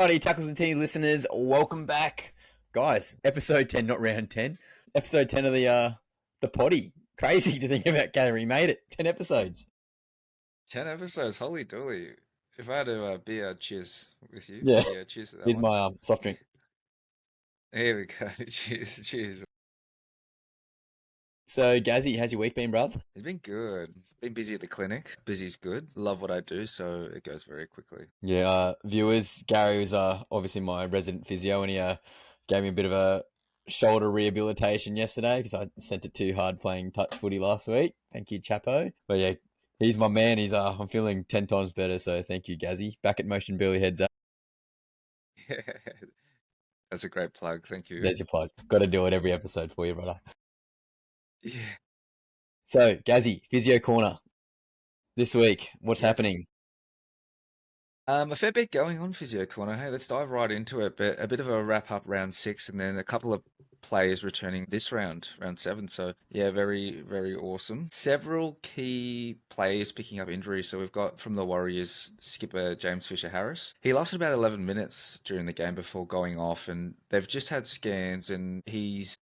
Righty, Tackles and Tinnie listeners, welcome back. Guys, episode 10, not round 10. Episode 10 of the potty. Crazy to think about, Gary. We made it. 10 episodes. 10 episodes, holy dooly. If I had to be a cheers with you, Yeah. yeah, cheers to that Here's one. my soft drink. Here we go. Cheers, cheers. So, Gazzy, how's your week been, bruv? It's been good. Been busy at the clinic. Busy's good. Love what I do, so it goes very quickly. Yeah, viewers, Gary was obviously my resident physio, and he gave me a bit of a shoulder rehabilitation yesterday because I sent it too hard playing touch footy last week. Thank you, Chapo. But yeah, he's my man. I'm feeling 10 times better, so thank you, Gazzy. Back at Motion Billy Heads up. That's a great plug. Thank you. There's your plug. Got to do it every episode for you, brother. Yeah. So, Gazzy, Physio Corner. This week, what's Yes. happening? A fair bit going on Physio Corner. Hey, let's dive right into it. But a bit of a wrap up round 6, and then a couple of players returning this round 7. So yeah, very, very awesome. Several key players picking up injuries. So we've got from the Warriors skipper James Fisher-Harris. He lasted about 11 minutes during the game before going off, and they've just had scans, and he's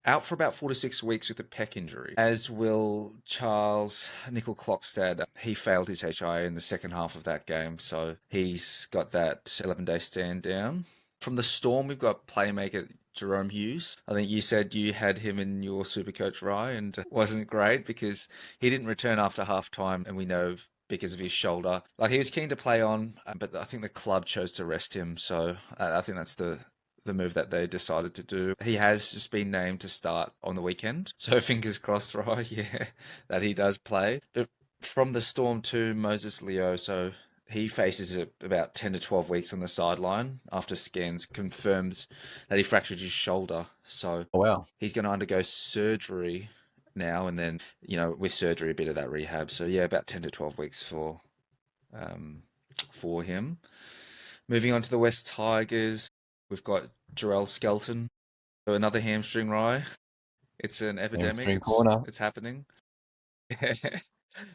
out for about 4 to 6 weeks with a pec injury, as will Charles Nickel Clockstad. He failed his HIA in the second half of that game, so he's got that 11-day stand down. From the Storm, we've got playmaker Jerome Hughes. I think you said you had him in your SuperCoach, Rye, and it wasn't great because he didn't return after half-time, and we know because of his shoulder. Like, he was keen to play on, but I think the club chose to rest him, so I think that's the move that they decided to do. He has just been named to start on the weekend. So fingers crossed, right? Yeah, that he does play. But from the Storm to Moses Leo, so he faces about 10 to 12 weeks on the sideline after scans confirmed that he fractured his shoulder. So wow, he's going to undergo surgery now, and then, with surgery, a bit of that rehab. So yeah, about 10 to 12 weeks for him. Moving on to the West Tigers, we've got Jarrell Skelton, so another hamstring, Rye. It's an epidemic. hamstring corner. It's happening.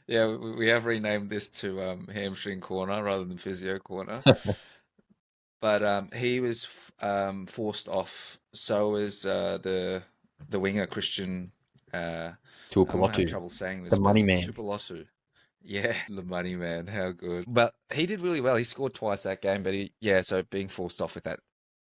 Yeah, we have renamed this to hamstring corner rather than physio corner. But he was forced off. So was the winger Christian. I'm gonna have trouble saying this, the money man. Tupelotu. Yeah, the money man. How good. But he did really well. He scored twice that game, but so being forced off with that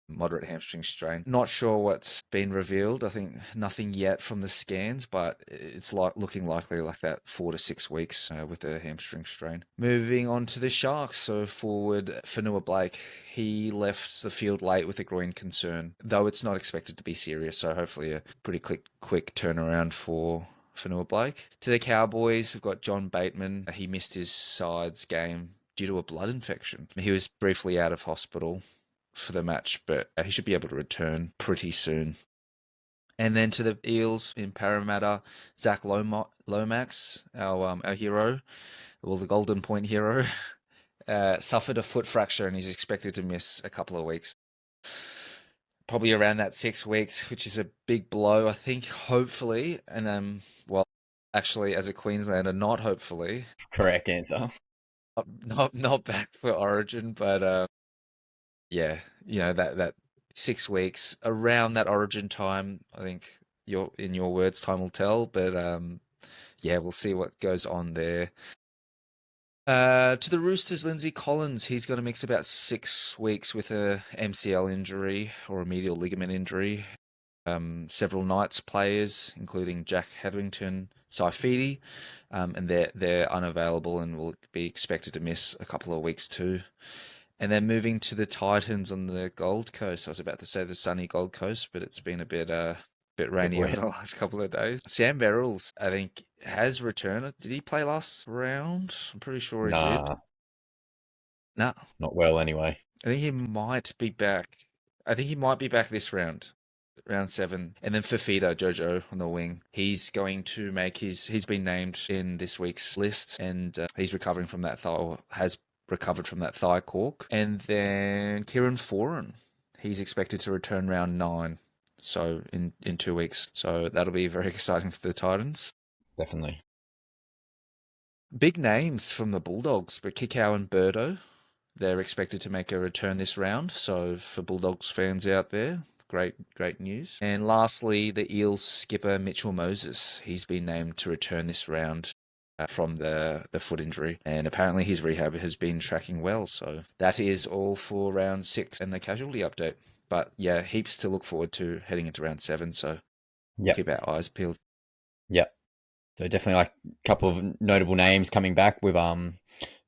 moderate hamstring strain. Not sure what's been revealed. I think nothing yet from the scans, but it's looking likely like that 4 to 6 weeks with a hamstring strain. Moving on to the Sharks. So forward Fanua Blake, he left the field late with a groin concern, though it's not expected to be serious. So hopefully a pretty quick turnaround for Fanua Blake. To the Cowboys, we've got John Bateman. He missed his sides game due to a blood infection. He was briefly out of hospital for the match, but he should be able to return pretty soon. And then to the Eels in Parramatta, Zach Lomax, our hero, well, the Golden Point hero, suffered a foot fracture and he's expected to miss a couple of weeks. Probably around that 6 weeks, which is a big blow, I think, hopefully. And, actually, as a Queenslander, not hopefully. Correct answer. Not back for Origin, but yeah, that 6 weeks around that Origin time. I think in your words, time will tell. But yeah, we'll see what goes on there. To the Roosters, Lindsay Collins, he's going to mix about 6 weeks with a MCL injury or a medial ligament injury. Several Knights players, including Jack Hetherington, Saifidi, and they're unavailable and will be expected to miss a couple of weeks too. And then moving to the Titans on the Gold Coast. I was about to say the sunny Gold Coast, but it's been a bit rainy over the last couple of days. Sam Verrills, I think, has returned. Did he play last round? I'm pretty sure he did. Nah. Not well anyway. I think he might be back. I think he might be back this round. Round 7. And then Fafita, Jojo on the wing. He's going to make he's been named in this week's list, and he's recovering from that has recovered from that thigh cork. And then Kieran Foran, he's expected to return round 9, so in 2 weeks. So that'll be very exciting for the Titans. Definitely. Big names from the Bulldogs, but Kikau and Birdo. they're expected to make a return this round. So for Bulldogs fans out there, great news. And lastly, the Eels skipper Mitchell Moses. He's been named to return this round from the foot injury, and apparently his rehab has been tracking well. So that is all for round 6 and the casualty update. But yeah, heaps to look forward to heading into round 7. So Yep. keep our eyes peeled. Yep. So definitely like a couple of notable names coming back with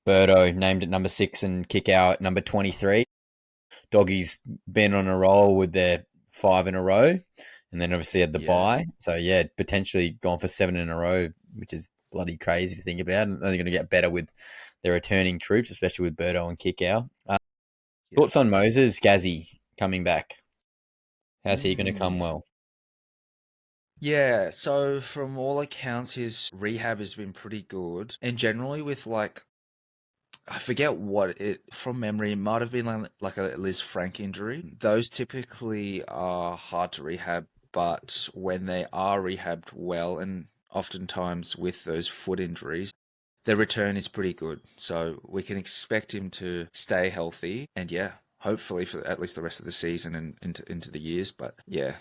Birdo named at number 6 and Kick Out at number 23. Doggies been on a roll with their 5 in a row, and then obviously had the bye. So yeah, potentially gone for 7 in a row, which is bloody crazy to think about. And only going to get better with their returning troops, especially with Birdo and Kick Out. Thoughts on Moses, Gazzy coming back? How's he going to come well? Yeah, so from all accounts, his rehab has been pretty good. And generally with like, I forget what it, from memory, it might have been like a Liz Frank injury. Those typically are hard to rehab, but when they are rehabbed well, and oftentimes with those foot injuries, their return is pretty good. So we can expect him to stay healthy and yeah, hopefully for at least the rest of the season and into the years. But yeah,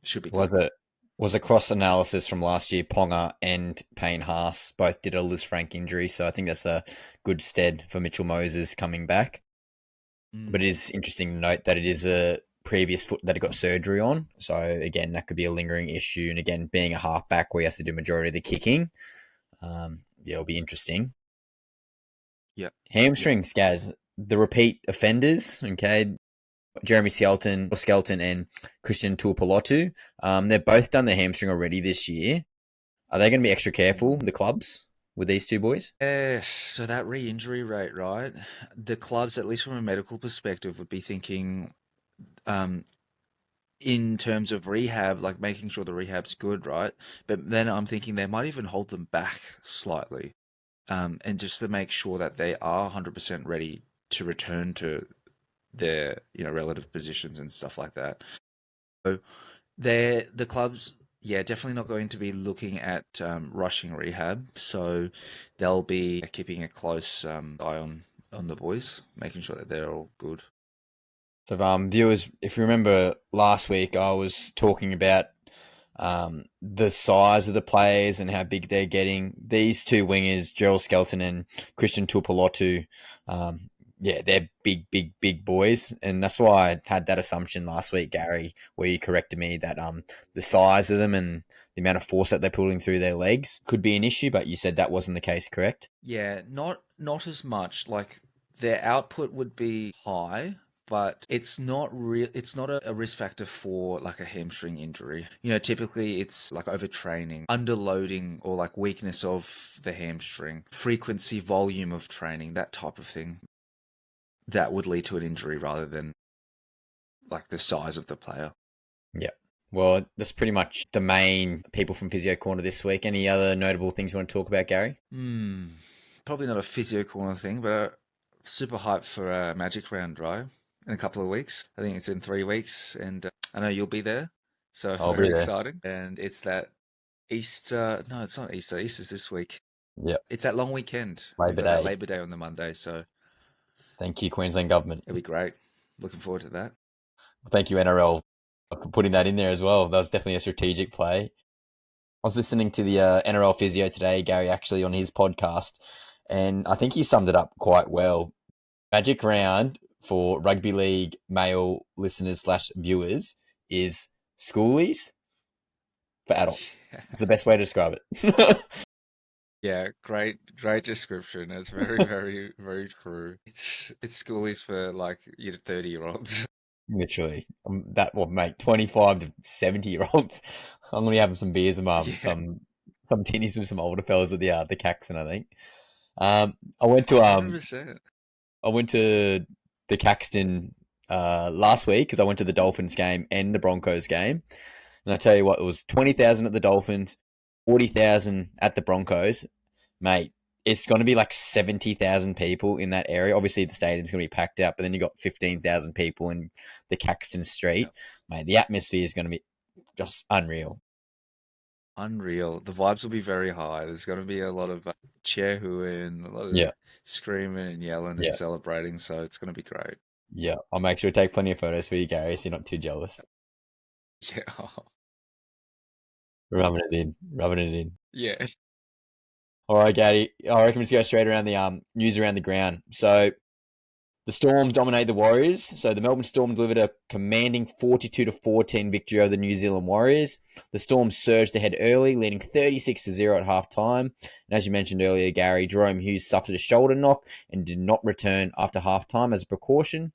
should be good. Was a cross analysis from last year. Ponga and Payne Haas both did a Liz Frank injury, so I think that's a good stead for Mitchell Moses coming back. But it is interesting to note that it is a previous foot that he got surgery on. So again, that could be a lingering issue. And again, being a halfback where he has to do majority of the kicking, it'll be interesting. Yeah. Hamstrings, guys. The repeat offenders, okay. Jeremy Skelton and Christian Tuipulotu. They've both done the hamstring already this year. Are they going to be extra careful, the clubs, with these two boys? Yes, so that re-injury rate, right? The clubs, at least from a medical perspective, would be thinking, in terms of rehab, like making sure the rehab's good, right? But then I'm thinking they might even hold them back slightly, and just to make sure that they are 100% ready to return to their, relative positions and stuff like that. So the clubs, yeah, definitely not going to be looking at rushing rehab. So they'll be keeping a close eye on the boys, making sure that they're all good. So, viewers, if you remember last week, I was talking about the size of the players and how big they're getting. These two wingers, Gerald Skelton and Christian Tuipulotu, they're big boys, and that's why I had that assumption last week, Gary, where you corrected me that the size of them and the amount of force that they're pulling through their legs could be an issue, but you said that wasn't the case, correct? Yeah, not as much. Like their output would be high, but it's not real. It's not a risk factor for like a hamstring injury. Typically it's like overtraining, underloading, or like weakness of the hamstring, frequency, volume of training, that type of thing. That would lead to an injury rather than like the size of the player. Yeah. Well, that's pretty much the main people from Physio Corner this week. Any other notable things you want to talk about, Gary? Probably not a Physio Corner thing, but super hyped for a Magic round, right? In a couple of weeks. I think it's in 3 weeks, and I know you'll be there. So I'll be very there. exciting. And it's that Easter. No, it's not Easter. Easter's this week. Yep. It's that long weekend. Labor We've got that Day. Labor Day on the Monday, so Thank you, Queensland Government. it'll be great. Looking forward to that. Thank you, NRL, for putting that in there as well. That was definitely a strategic play. I was listening to the NRL physio today, Gary, actually on his podcast, and I think he summed it up quite well. Magic round for rugby league male listeners / viewers is schoolies for adults. It's the best way to describe it. Yeah, great description. It's very, very, very true. It's schoolies for like 30-year-olds. Literally, that will make 25 to 70-year-olds. I'm gonna be having some beers and Yeah, some tinnies with some older fellas at the Caxton, I think. I went to 100%. the Caxton last week because I went to the Dolphins game and the Broncos game, and I tell you what, it was 20,000 at the Dolphins, 40,000 at the Broncos, mate. It's going to be like 70,000 people in that area. Obviously, the stadium's going to be packed out, but then you got 15,000 people in the Caxton Street, Yep. mate. The atmosphere is going to be just unreal. Unreal. The vibes will be very high. There's going to be a lot of cheer hooing, a lot of Yeah, screaming and yelling and yeah, celebrating. So it's going to be great. yeah. I'll make sure to take plenty of photos for you, Gary, so you're not too jealous. Yeah. Rubbing it in, rubbing it in. Yeah. All right, Gary. I reckon we just go straight around the news around the ground. So the Storm dominated the Warriors. So the Melbourne Storm delivered a commanding 42-14 victory over the New Zealand Warriors. The Storm surged ahead early, leading 36-0 at halftime. And as you mentioned earlier, Gary, Jerome Hughes suffered a shoulder knock and did not return after halftime as a precaution.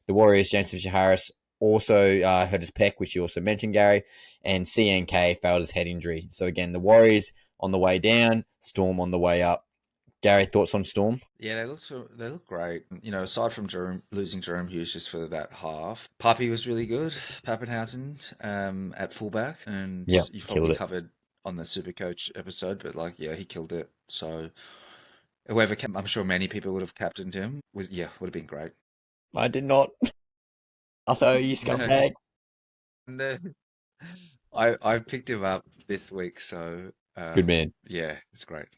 The Warriors, James Fisher-Harris, also hurt his pec, which you also mentioned, Gary, and CNK failed his head injury. So again, the Warriors on the way down, Storm on the way up. Gary, thoughts on Storm? Yeah, they look great. You know, aside from losing Jerome Hughes just for that half, Papi was really good. Pappenhausen at fullback, and Yeah, you've probably killed it. covered on the SuperCoach episode, but like, yeah, he killed it. So whoever I'm sure many people would have captained him. Would have been great. I did not. I thought you No, scumbag. no. I picked him up this week, so Good man. yeah, it's great.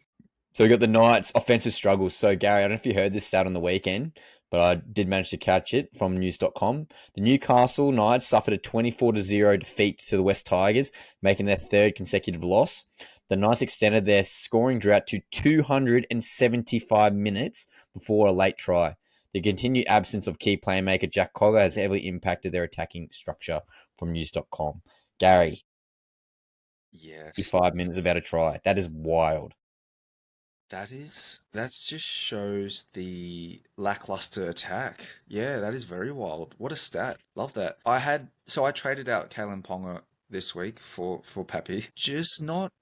So we got the Knights' offensive struggles. So Gary, I don't know if you heard this stat on the weekend, but I did manage to catch it from news.com. The Newcastle Knights suffered a 24-0 defeat to the West Tigers, making their third consecutive loss. The Knights extended their scoring drought to 275 minutes before a late try. The continued absence of key playmaker Jack Cogger has heavily impacted their attacking structure from news.com. Gary, Yes. 5 minutes without a try. That is wild. That just shows the lackluster attack. Yeah, that is very wild. What a stat. Love that. I traded out Kalen Ponga this week for Pappy. Just not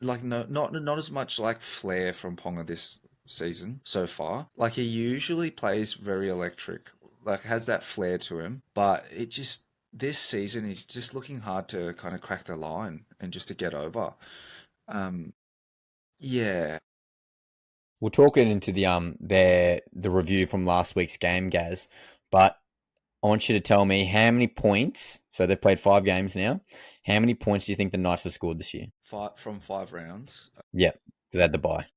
like no not as much like flair from Ponga this season so far. Like he usually plays very electric, like has that flair to him, but it just this season he's just looking hard to kind of crack the line and just to get over. Um, yeah, We'll talk it into the review from last week's game, Gaz. But I want you to tell me how many points. So they've played 5 games now. How many points do you think the Knights have scored this year? from 5 rounds. Yeah, because they had the bye.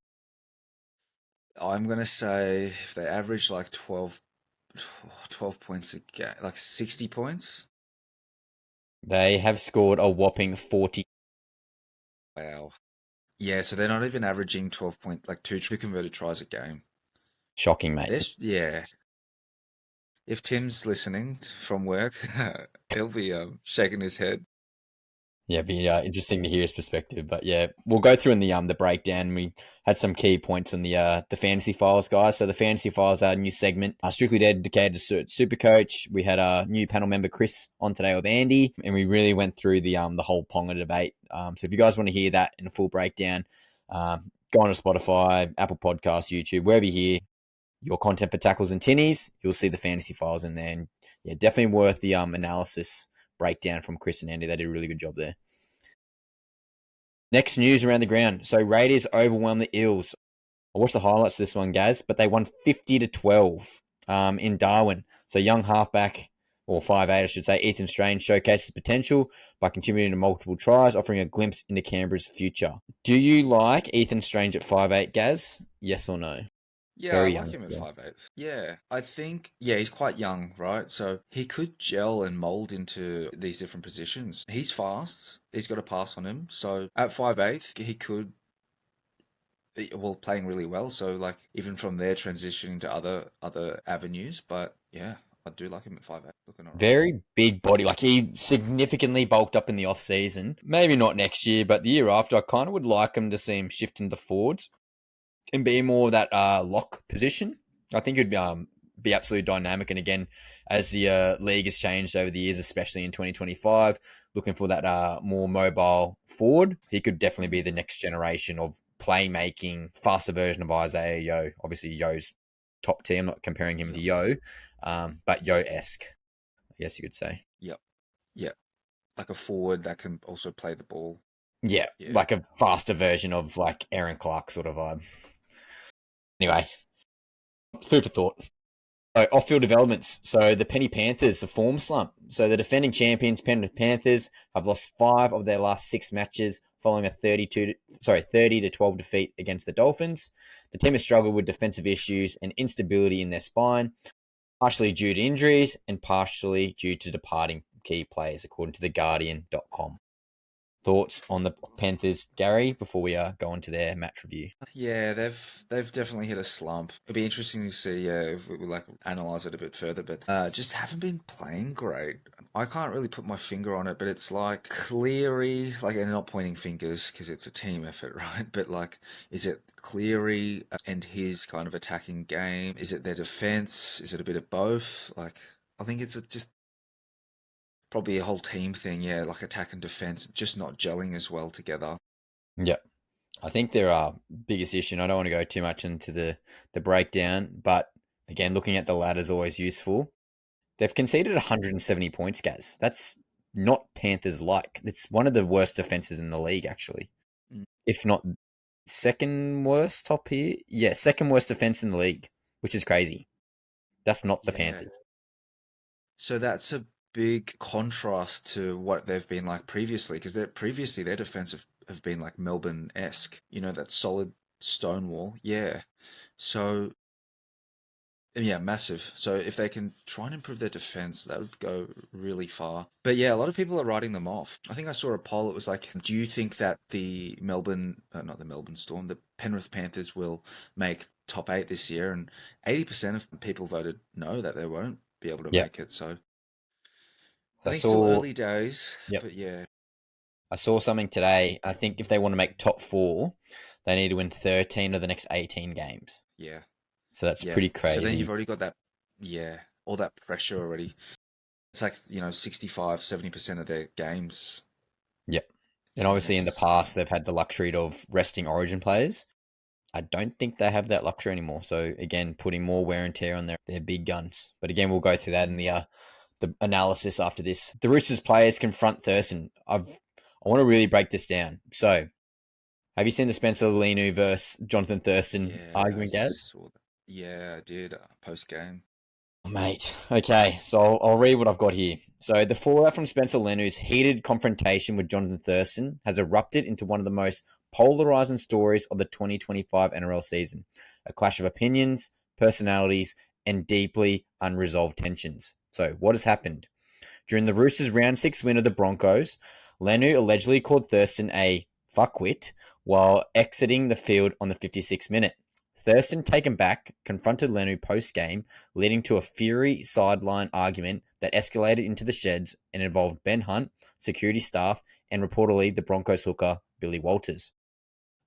I'm gonna say if they average like 12 points a game, like 60 points. They have scored a whopping 40. Wow. Yeah, so they're not even averaging 12 point, like two converted tries a game. Shocking, mate. Yeah. If Tim's listening from work, he'll be shaking his head. Yeah, it'd be interesting to hear his perspective. But yeah, we'll go through in the breakdown. We had some key points on the fantasy files, guys. So the fantasy files are a new segment, strictly dedicated to SuperCoach. We had a new panel member Chris on today with Andy, and we really went through the whole Ponga debate. So if you guys want to hear that in a full breakdown, go on to Spotify, Apple Podcasts, YouTube, wherever you hear your content for tackles and tinnies, you'll see the fantasy files in there. And yeah, definitely worth the analysis breakdown from Chris and Andy. They did a really good job there. Next news around the ground. So Raiders overwhelmed the Eels. I watched the highlights of this one, Gaz, but they won 50-12 in Darwin. So young halfback, or 5'8", I should say, Ethan Strange showcased his potential by contributing to multiple tries, offering a glimpse into Canberra's future. Do you like Ethan Strange at 5'8", Gaz? Yes or no? Yeah, I Very like young. him at Yeah. 5'8". Yeah, I think, yeah, he's quite young, right? So he could gel and mold into these different positions. He's fast. He's got a pass on him. So at 5'8", he could, well, playing really well. So like even from there, transitioning to other avenues. But yeah, I do like him at 5'8", looking all right. Very big body. Like he significantly bulked up in the off season. Maybe not next year, but the year after, I kind of would like him to see him shift into the forwards and be more of that lock position. I think it'd be absolutely dynamic. And again, as the league has changed over the years, especially in 2025, looking for that more mobile forward, he could definitely be the next generation of playmaking, faster version of Isaiah Yo. Obviously, Yo's top tier. I'm not comparing him to Yep. Yo, but Yo-esque, I guess you could say. Yep. Yep. Like a forward that can also play the ball. Yeah, Yeah. like a faster version of like Aaron Clark sort of vibe. Anyway, food for thought. So off-field developments. So the Penny Panthers, the form slump. So the defending champions, Penny Panthers, have lost 5 of their last 6 matches following a 30 to 12 defeat against the Dolphins. The team has struggled with defensive issues and instability in their spine, partially due to injuries and partially due to departing key players, according to theguardian.com. Thoughts on the Panthers, Gary, before we go on to their match review? Yeah, they've definitely hit a slump. It'd be interesting to see, if we like analyze it a bit further, but just haven't been playing great. I can't really put my finger on it, but it's like Cleary, like, and not pointing fingers because it's a team effort, right? But like, is it Cleary and his kind of attacking game? Is it their defense? Is it a bit of both? Like, I think it's just probably a whole team thing, yeah, like attack and defense just not gelling as well together. Yeah. I think their biggest issue, and I don't want to go too much into the breakdown, but again, looking at the ladder is always useful. They've conceded 170 points, Gaz. That's not Panthers like. It's one of the worst defenses in the league, actually. Mm. If not second worst top here. Yeah, second worst defense in the league, which is crazy. That's not the Yeah. Panthers. So that's a big contrast to what they've been like previously, because previously their defense have been like Melbourne-esque, that solid stone wall. Yeah. So yeah, massive. So if they can try and improve their defense, that would go really far. But yeah, a lot of people are writing them off. I think I saw a poll. It was like, do you think that the not the Melbourne Storm, the Penrith Panthers will make top 8 this year? And 80% of people voted no, that they won't be able to Yeah. make it. So So I think still early days. Yep. But yeah. I saw something today. I think if they want to make top 4, they need to win 13 of the next 18 games. Yeah. So that's Yeah. pretty crazy. So then you've already got that, all that pressure already. It's like, 65, 70% of their games. Yep. And obviously in the past, they've had the luxury of resting Origin players. I don't think they have that luxury anymore. So again, putting more wear and tear on their big guns. But again, we'll go through that in the analysis after this. The Roosters players confront Thurston. I want to really break this down. So, have you seen the Spencer Leniu versus Jonathan Thurston argument, Gaz? Yeah, I did, post game. Oh, mate. Okay, so I'll read what I've got here. So the fallout from Spencer Leniu's heated confrontation with Jonathan Thurston has erupted into one of the most polarizing stories of the 2025 NRL season. A clash of opinions, personalities, and deeply unresolved tensions. So what has happened? During the Roosters' round 6 win of the Broncos, Leniu allegedly called Thurston a fuckwit while exiting the field on the 56th minute. Thurston, taken back, confronted Leniu post-game, leading to a fiery sideline argument that escalated into the sheds and involved Ben Hunt, security staff, and reportedly the Broncos hooker, Billy Walters.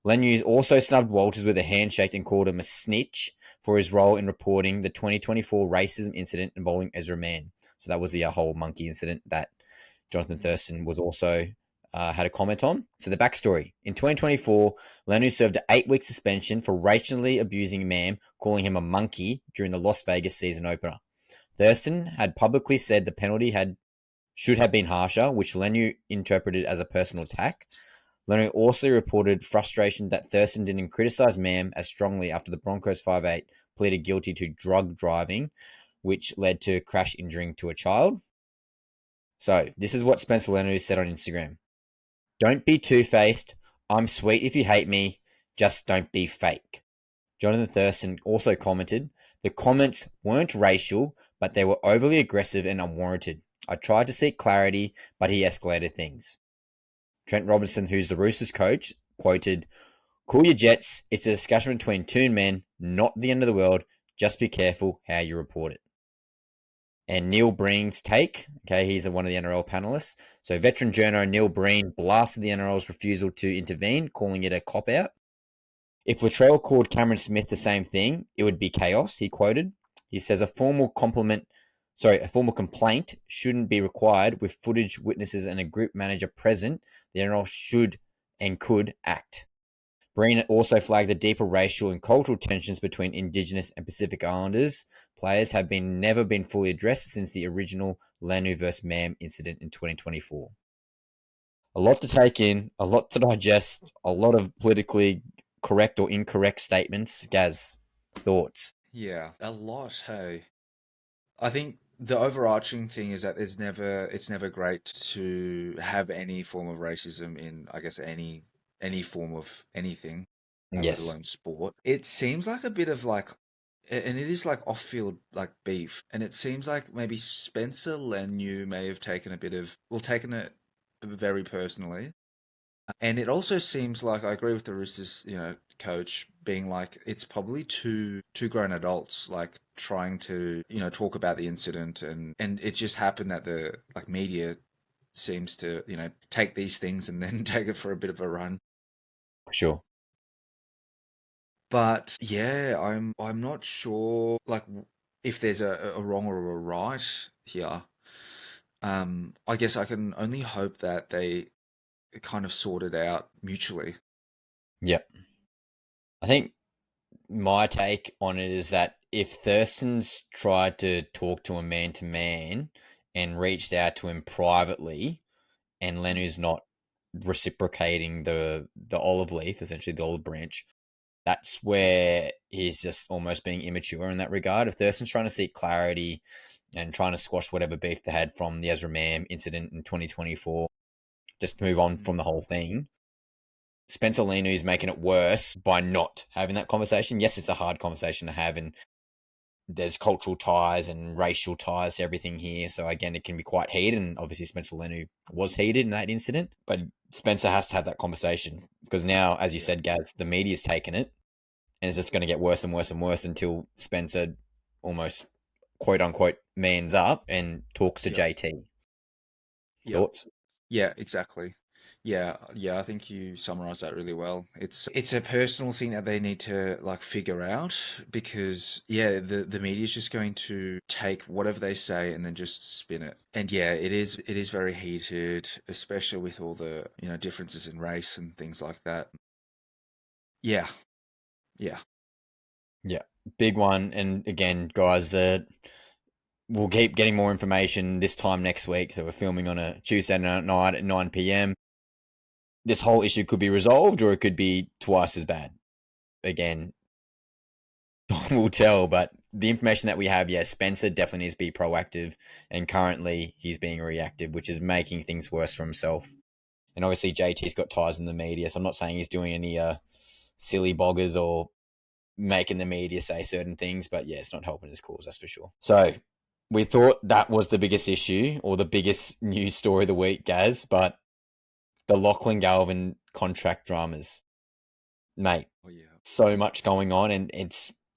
Leniu also snubbed Walters with a handshake and called him a snitch for his role in reporting the 2024 racism incident involving Ezra Mann. So that was the whole monkey incident that Jonathan Thurston was also had a comment on. So the backstory. In 2024, Leniu served an 8-week suspension for racially abusing Mann, calling him a monkey during the Las Vegas season opener. Thurston had publicly said the penalty should have been harsher, which Leniu interpreted as a personal attack. Leniu also reported frustration that Thurston didn't criticize Mann as strongly after the Broncos 5'8" pleaded guilty to drug driving, which led to crash injuring to a child. So this is what Spencer Leniu said on Instagram. Don't be two-faced. I'm sweet if you hate me. Just don't be fake. Jonathan Thurston also commented, the comments weren't racial, but they were overly aggressive and unwarranted. I tried to seek clarity, but he escalated things. Trent Robinson, who's the Roosters coach, quoted, cool your jets. It's a discussion between two men, not the end of the world. Just be careful how you report it. And Neil Breen's take, okay, he's one of the NRL panelists. So veteran journo Neil Breen blasted the NRL's refusal to intervene, calling it a cop-out. If Latrell called Cameron Smith the same thing, it would be chaos, he quoted. He says a formal complaint shouldn't be required with footage, witnesses, and a group manager present. The NRL should and could act. Breen also flagged the deeper racial and cultural tensions between Indigenous and Pacific Islanders players have never been fully addressed since the original Leniu vs. Mann incident in 2024. A lot to take in, a lot to digest, a lot of politically correct or incorrect statements. Gaz, thoughts? Yeah, a lot, hey. I think the overarching thing is that it's never great to have any form of racism in, I guess, any form of anything, let Yes. alone sport. It seems like a bit of like, and it is like off-field like beef, and it seems like maybe Spencer Leniu may have taken a bit of, well, taken it very personally. And it also seems like I agree with the Roosters, coach being like it's probably two grown adults like trying to, talk about the incident, and it's just happened that the like media seems to, take these things and then take it for a bit of a run. For sure. But yeah, I'm not sure like if there's a wrong or a right here. I guess I can only hope that they kind of sort it out mutually. Yep. I think my take on it is that if Thurston's tried to talk to him man to man and reached out to him privately, and Lenu's not reciprocating the olive leaf, essentially the olive branch, that's where he's just almost being immature in that regard. If Thurston's trying to seek clarity and trying to squash whatever beef they had from the Ezra Mam incident in 2024, just move on from the whole thing, Spencer Lenu's making it worse by not having that conversation. Yes, it's a hard conversation to have, and there's cultural ties and racial ties to everything here. So again, it can be quite heated, and obviously Spencer Lenu was heated in that incident. But Spencer has to have that conversation because now, as you Yeah. said, Gaz, the media's taken it, and it's just going to get worse and worse and worse until Spencer almost quote unquote mans up and talks to Yep. JT. Yep. Thoughts? Yeah, exactly. Yeah, I think you summarized that really well. It's a personal thing that they need to like figure out because yeah, the media is just going to take whatever they say and then just spin it. And yeah, it is very heated, especially with all the, differences in race and things like that. Yeah. Yeah. Yeah, big one. And again, guys, that we'll keep getting more information this time next week. So we're filming on a Tuesday night at 9 p.m. This whole issue could be resolved or it could be twice as bad. Again, we'll tell, but the information that we have, yes, Spencer definitely needs to be proactive, and currently he's being reactive, which is making things worse for himself. And obviously JT's got ties in the media, so I'm not saying he's doing any silly boggers or making the media say certain things, but yeah, it's not helping his cause, that's for sure. So we thought that was the biggest issue or the biggest news story of the week, Gaz, but the Lachlan Galvin contract dramas, mate. Oh yeah. So much going on, and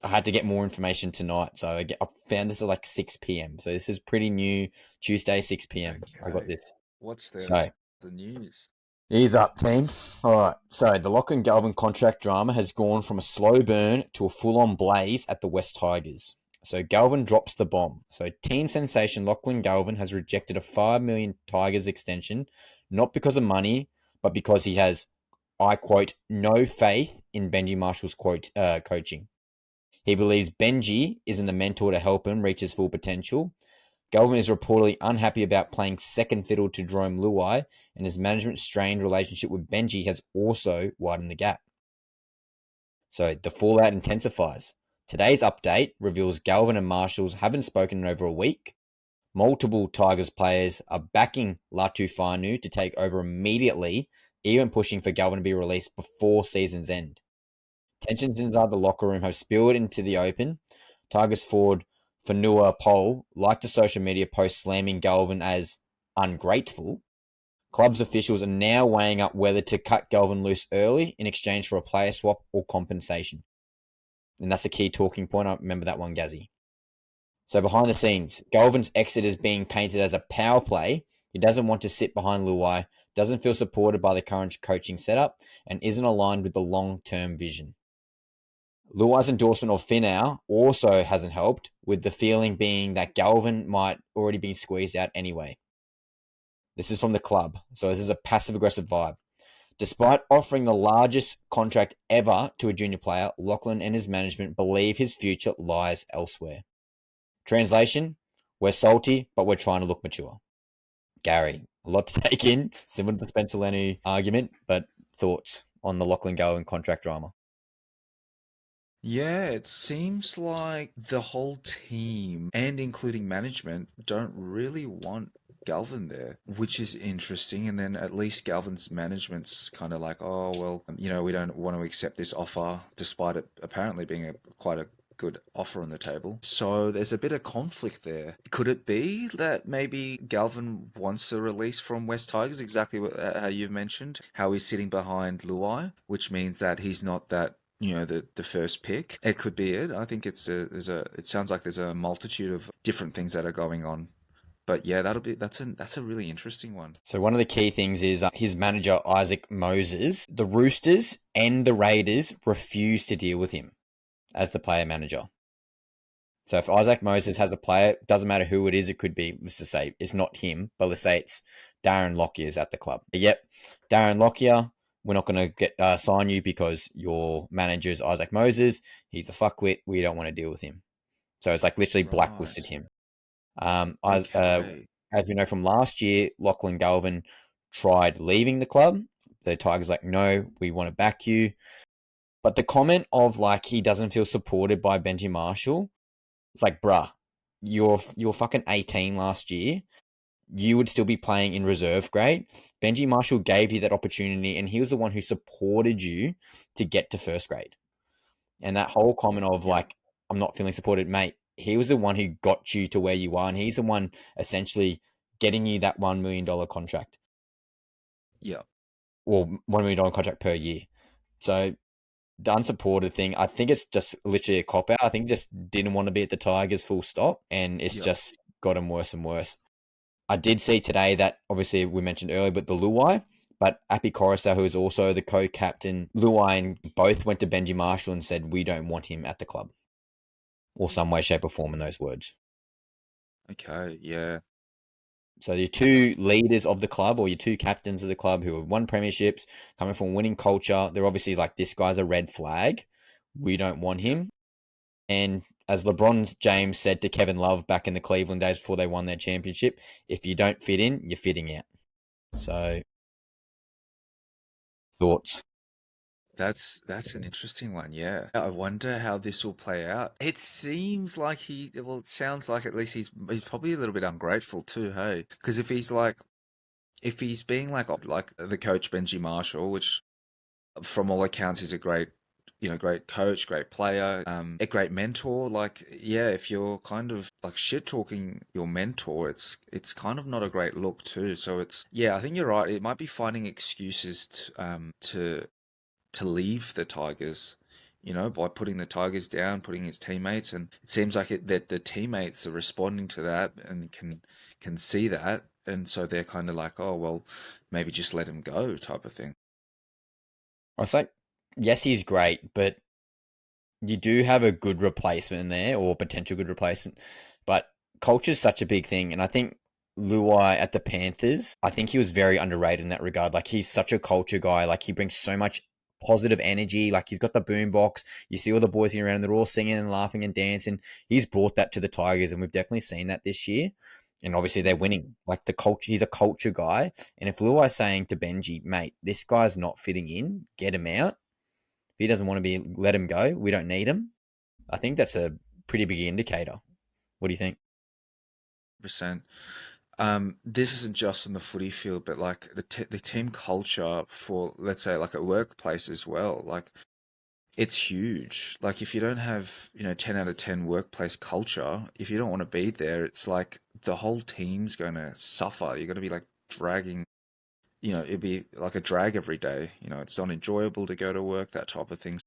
I had to get more information tonight. So I found this at like 6 p.m. So this is pretty new. Tuesday, 6 p.m. I got Okay. this. What's So the news? ease up, team. All right. So the Lachlan Galvin contract drama has gone from a slow burn to a full-on blaze at the West Tigers. So Galvin drops the bomb. So teen sensation Lachlan Galvin has rejected a $5 million Tigers extension, not because of money, but because he has, I quote, no faith in Benji Marshall's coaching. He believes Benji isn't the mentor to help him reach his full potential. Galvin is reportedly unhappy about playing second fiddle to Jerome Luai, and his management strained relationship with Benji has also widened the gap. So the fallout intensifies. Today's update reveals Galvin and Marshalls haven't spoken in over a week. Multiple Tigers players are backing Latu-Fanu to take over immediately, even pushing for Galvin to be released before season's end. Tensions inside the locker room have spilled into the open. Tigers forward Fanua Pole liked a social media post slamming Galvin as ungrateful. Club's officials are now weighing up whether to cut Galvin loose early in exchange for a player swap or compensation. And that's a key talking point. I remember that one, Gazzy. So behind the scenes, Galvin's exit is being painted as a power play. He doesn't want to sit behind Luai, doesn't feel supported by the current coaching setup, and isn't aligned with the long-term vision. Luai's endorsement of Finau also hasn't helped, with the feeling being that Galvin might already be squeezed out anyway. This is from the club, so this is a passive-aggressive vibe. Despite offering the largest contract ever to a junior player, Lachlan and his management believe his future lies elsewhere. Translation, we're salty, but we're trying to look mature. Gary, a lot to take in, similar to the Spencer Leniu argument, but thoughts on the Lachlan Galvin contract drama? Yeah, it seems like the whole team and including management don't really want Galvin there, which is interesting. And then at least Galvin's management's kind of like, oh, well, we don't want to accept this offer despite it apparently being quite a good offer on the table. So there's a bit of conflict there. Could it be that maybe Galvin wants a release from West Tigers, exactly how you've mentioned, how he's sitting behind Luai, which means that he's not that the first pick. It could be it. I think it sounds like there's a multitude of different things that are going on. But yeah, that's a really interesting one. So one of the key things is his manager, Isaac Moses. The Roosters and the Raiders refuse to deal with him as the player manager. So if Isaac Moses has a player, doesn't matter who it is, it could be, let's just say it's not him, but let's say it's Darren Lockyer's at the club. Yep, Darren Lockyer, we're not going to get sign you because your manager is Isaac Moses. He's a fuckwit. We don't want to deal with him. So it's like literally blacklisted Right. him. Okay. As we know from last year, Lachlan Galvin tried leaving the club. The Tigers like, no, we want to back you. But the comment of like he doesn't feel supported by Benji Marshall, it's like, bruh, you're fucking 18 last year. You would still be playing in reserve grade. Benji Marshall gave you that opportunity, and he was the one who supported you to get to first grade. And that whole comment of Yeah. like, I'm not feeling supported, mate. He was the one who got you to where you are, and he's the one essentially getting you that $1 million contract, Yeah. or $1 million contract per year. So the unsupported thing, I think it's just literally a cop out. I think he just didn't want to be at the Tigers full stop, and it's Yeah. just got him worse and worse. I did see today that obviously we mentioned earlier, but the Luai, but Appy Coruscant, who is also the co-captain, Luai and both went to Benji Marshall and said, we don't want him at the club, or some way, shape, or form in those words. Okay. Yeah. So your two leaders of the club, or your two captains of the club who have won premierships, coming from winning culture, they're obviously like, this guy's a red flag. We don't want Yeah. him. And as LeBron James said to Kevin Love back in the Cleveland days before they won their championship, if you don't fit in, you're fitting out. So, thoughts? That's an interesting one. Yeah. I wonder how this will play out. It seems like it sounds like at least he's probably a little bit ungrateful too, hey? Because if he's being like the coach Benji Marshall, which from all accounts is a great coach, great player, a great mentor. Like, yeah, if you're kind of like shit talking your mentor, it's kind of not a great look too. So yeah, I think you're right. It might be finding excuses to leave the Tigers. By putting the Tigers down, putting his teammates, and it seems like that the teammates are responding to that and can see that, and so they're kind of like, oh well, maybe just let him go, type of thing. I was like, yes, he's great, but you do have a good replacement in there, or potential good replacement. But culture is such a big thing, and I think Luai at the Panthers, I think he was very underrated in that regard. Like, he's such a culture guy. Like, he brings so much positive energy. Like, he's got the boombox. You see all the boys around, and they're all singing and laughing and dancing. He's brought that to the Tigers, and we've definitely seen that this year. And obviously they're Mm. winning. Like, the culture, he's a culture guy. And if Luai's saying to Benji, mate, this guy's not fitting in, get him out. If he doesn't want to be, let him go. We don't need him. I think that's a pretty big indicator. What do you think? 100%. This isn't just on the footy field, but like the team culture for, let's say, like a workplace as well. Like, it's huge. Like, if you don't have, 10 out of 10 workplace culture, if you don't want to be there, it's like the whole team's going to suffer. You're going to be like dragging, it'd be like a drag every day. It's not enjoyable to go to work, that type of thing.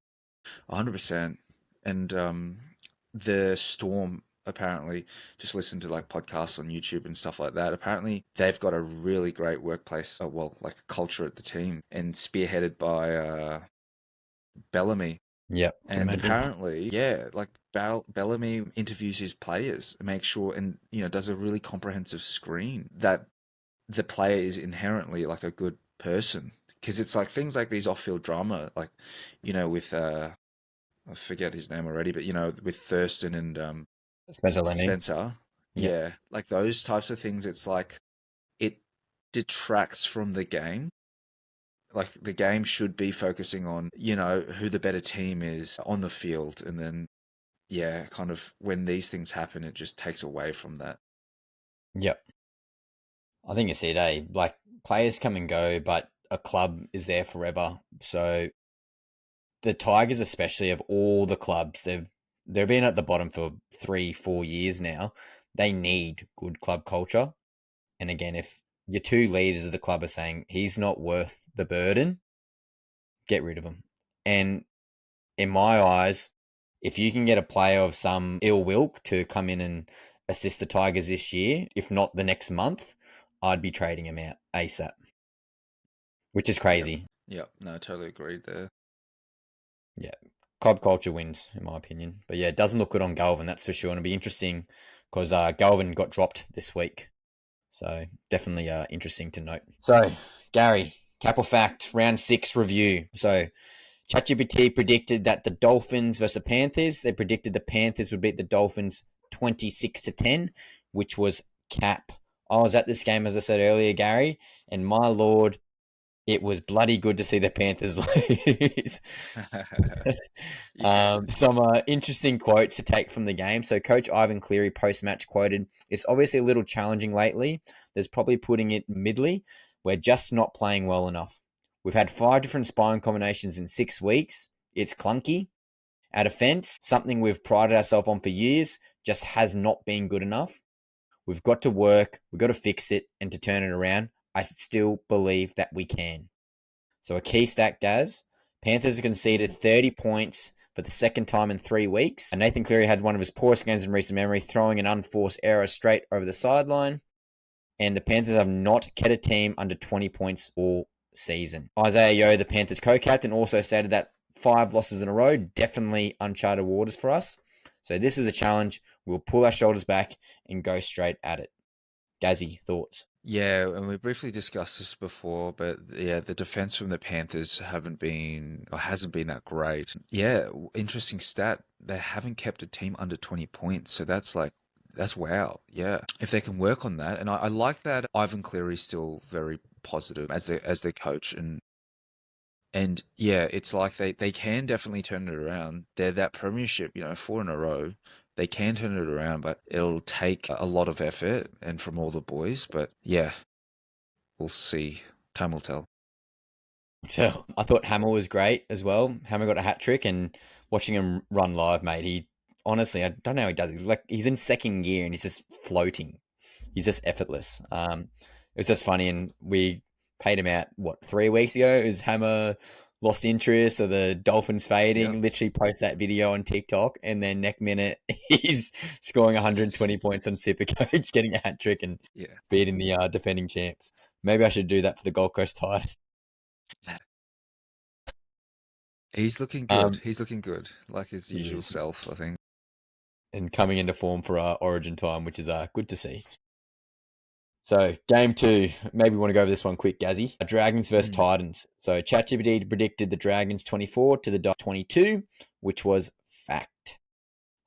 100%. And the Storm apparently, just listen to like podcasts on YouTube and stuff like that. Apparently, they've got a really great workplace, well, like a culture at the team, and spearheaded by Bellamy. Yep, can And imagine. apparently, yeah, like Bellamy interviews his players and makes sure, and does a really comprehensive screen that the player is inherently like a good person. Because it's like things like these off-field drama, like with I forget his name already, but with Thurston and Spencer Lenny. Spencer, Yep. yeah, like those types of things. It's like it detracts from the game Like the game should be focusing on, who the better team is on the field. And then, yeah, kind of when these things happen, it just takes away from that. Yep. I think it's it, eh? Like players come and go, but a club is there forever. So the Tigers, especially of all the clubs, they've been at the bottom for 3-4 years now. They need good club culture. And again, if your two leaders of the club are saying he's not worth the burden, get rid of him. And in my eyes, if you can get a player of some ill will to come in and assist the Tigers this year, if not the next month, I'd be trading him out ASAP, which is Yep. crazy. Yep. No, totally agreed there. Yeah, club culture wins, in my opinion. But yeah, it doesn't look good on Galvin, that's for sure. And it'll be interesting because Galvin got dropped this week. So definitely interesting to note. So, Gary, cap or fact, round 6 review. So, ChatGPT predicted that the Dolphins versus the Panthers, they predicted the Panthers would beat the Dolphins 26-10, which was cap. I was at this game, as I said earlier, Gary, and my lord, it was bloody good to see the Panthers lose. Yeah. Some interesting quotes to take from the game. So, Coach Ivan Cleary post-match quoted, "It's obviously a little challenging lately. There's probably putting it midly. We're just not playing well enough. We've had 5 different spine combinations in 6 weeks. It's clunky. Our defense, something we've prided ourselves on for years, just has not been good enough. We've got to work. We've got to fix it and to turn it around. I still believe that we can." So a key stat, Gaz. Panthers have conceded 30 points for the second time in 3 weeks. And Nathan Cleary had one of his poorest games in recent memory, throwing an unforced error straight over the sideline. And the Panthers have not kept a team under 20 points all season. Isaiah Yeo, the Panthers co-captain, also stated that 5 losses in a row, definitely uncharted waters for us. So this is a challenge. We'll pull our shoulders back and go straight at it. Gazzy, thoughts? Yeah, and we briefly discussed this before, but yeah, the defense from the Panthers hasn't been that great. Yeah, interesting stat. They haven't kept a team under 20 points. So that's wow. Yeah. If they can work on that. And I like that Ivan Cleary's still very positive as their coach. And yeah, it's like they can definitely turn it around. They're that premiership, 4 in a row. They can turn it around, but it'll take a lot of effort and from all the boys. But yeah, we'll see. Time will tell. So I thought Hammer was great as well. Hammer got a hat trick, and watching him run live, mate, he honestly, I don't know how he does it. Like he's in second gear and he's just floating. He's just effortless. It was just funny, and we paid him out 3 weeks ago. Is Hammer lost interest or the Dolphins Yep. fading? Literally post that video on TikTok, and then next minute he's scoring 120 points on SuperCoach, getting a hat trick and Yeah. beating the defending champs. Maybe I should do that for the Gold Coast Titans. He's looking good. Um, He's looking good, like his he usual is, self, I think. and coming into form for Origin time, which is good to see. So game 2, maybe we want to go over this one quick, Gazzy. Dragons versus Mm. Titans. So ChatGPT predicted the Dragons 24 to the 22, which was fact.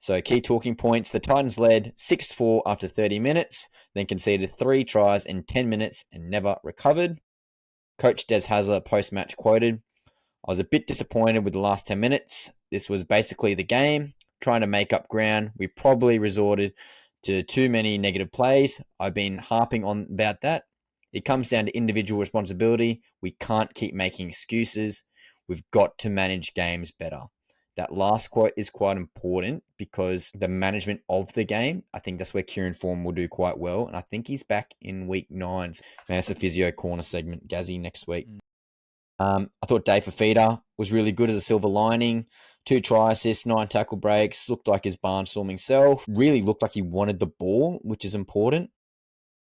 So key talking points: the Titans led 6-4 after 30 minutes, then conceded 3 tries in 10 minutes and never recovered. Coach Des Hasler post-match quoted, "I was a bit disappointed with the last 10 minutes. This was basically the game, trying to make up ground. We probably resorted to too many negative plays. I've been harping on about that. It comes down to individual responsibility. We can't keep making excuses. We've got to manage games better." That last quote is quite important because the management of the game, I think that's where Kieran Form will do quite well. And I think he's back in week 9. So that's a physio corner segment, Gazzy, next week. Mm. I thought Dave Fafita was really good as a silver lining. 2 try assists, 9 tackle breaks. Looked like his barnstorming self. Really looked like he wanted the ball, which is important.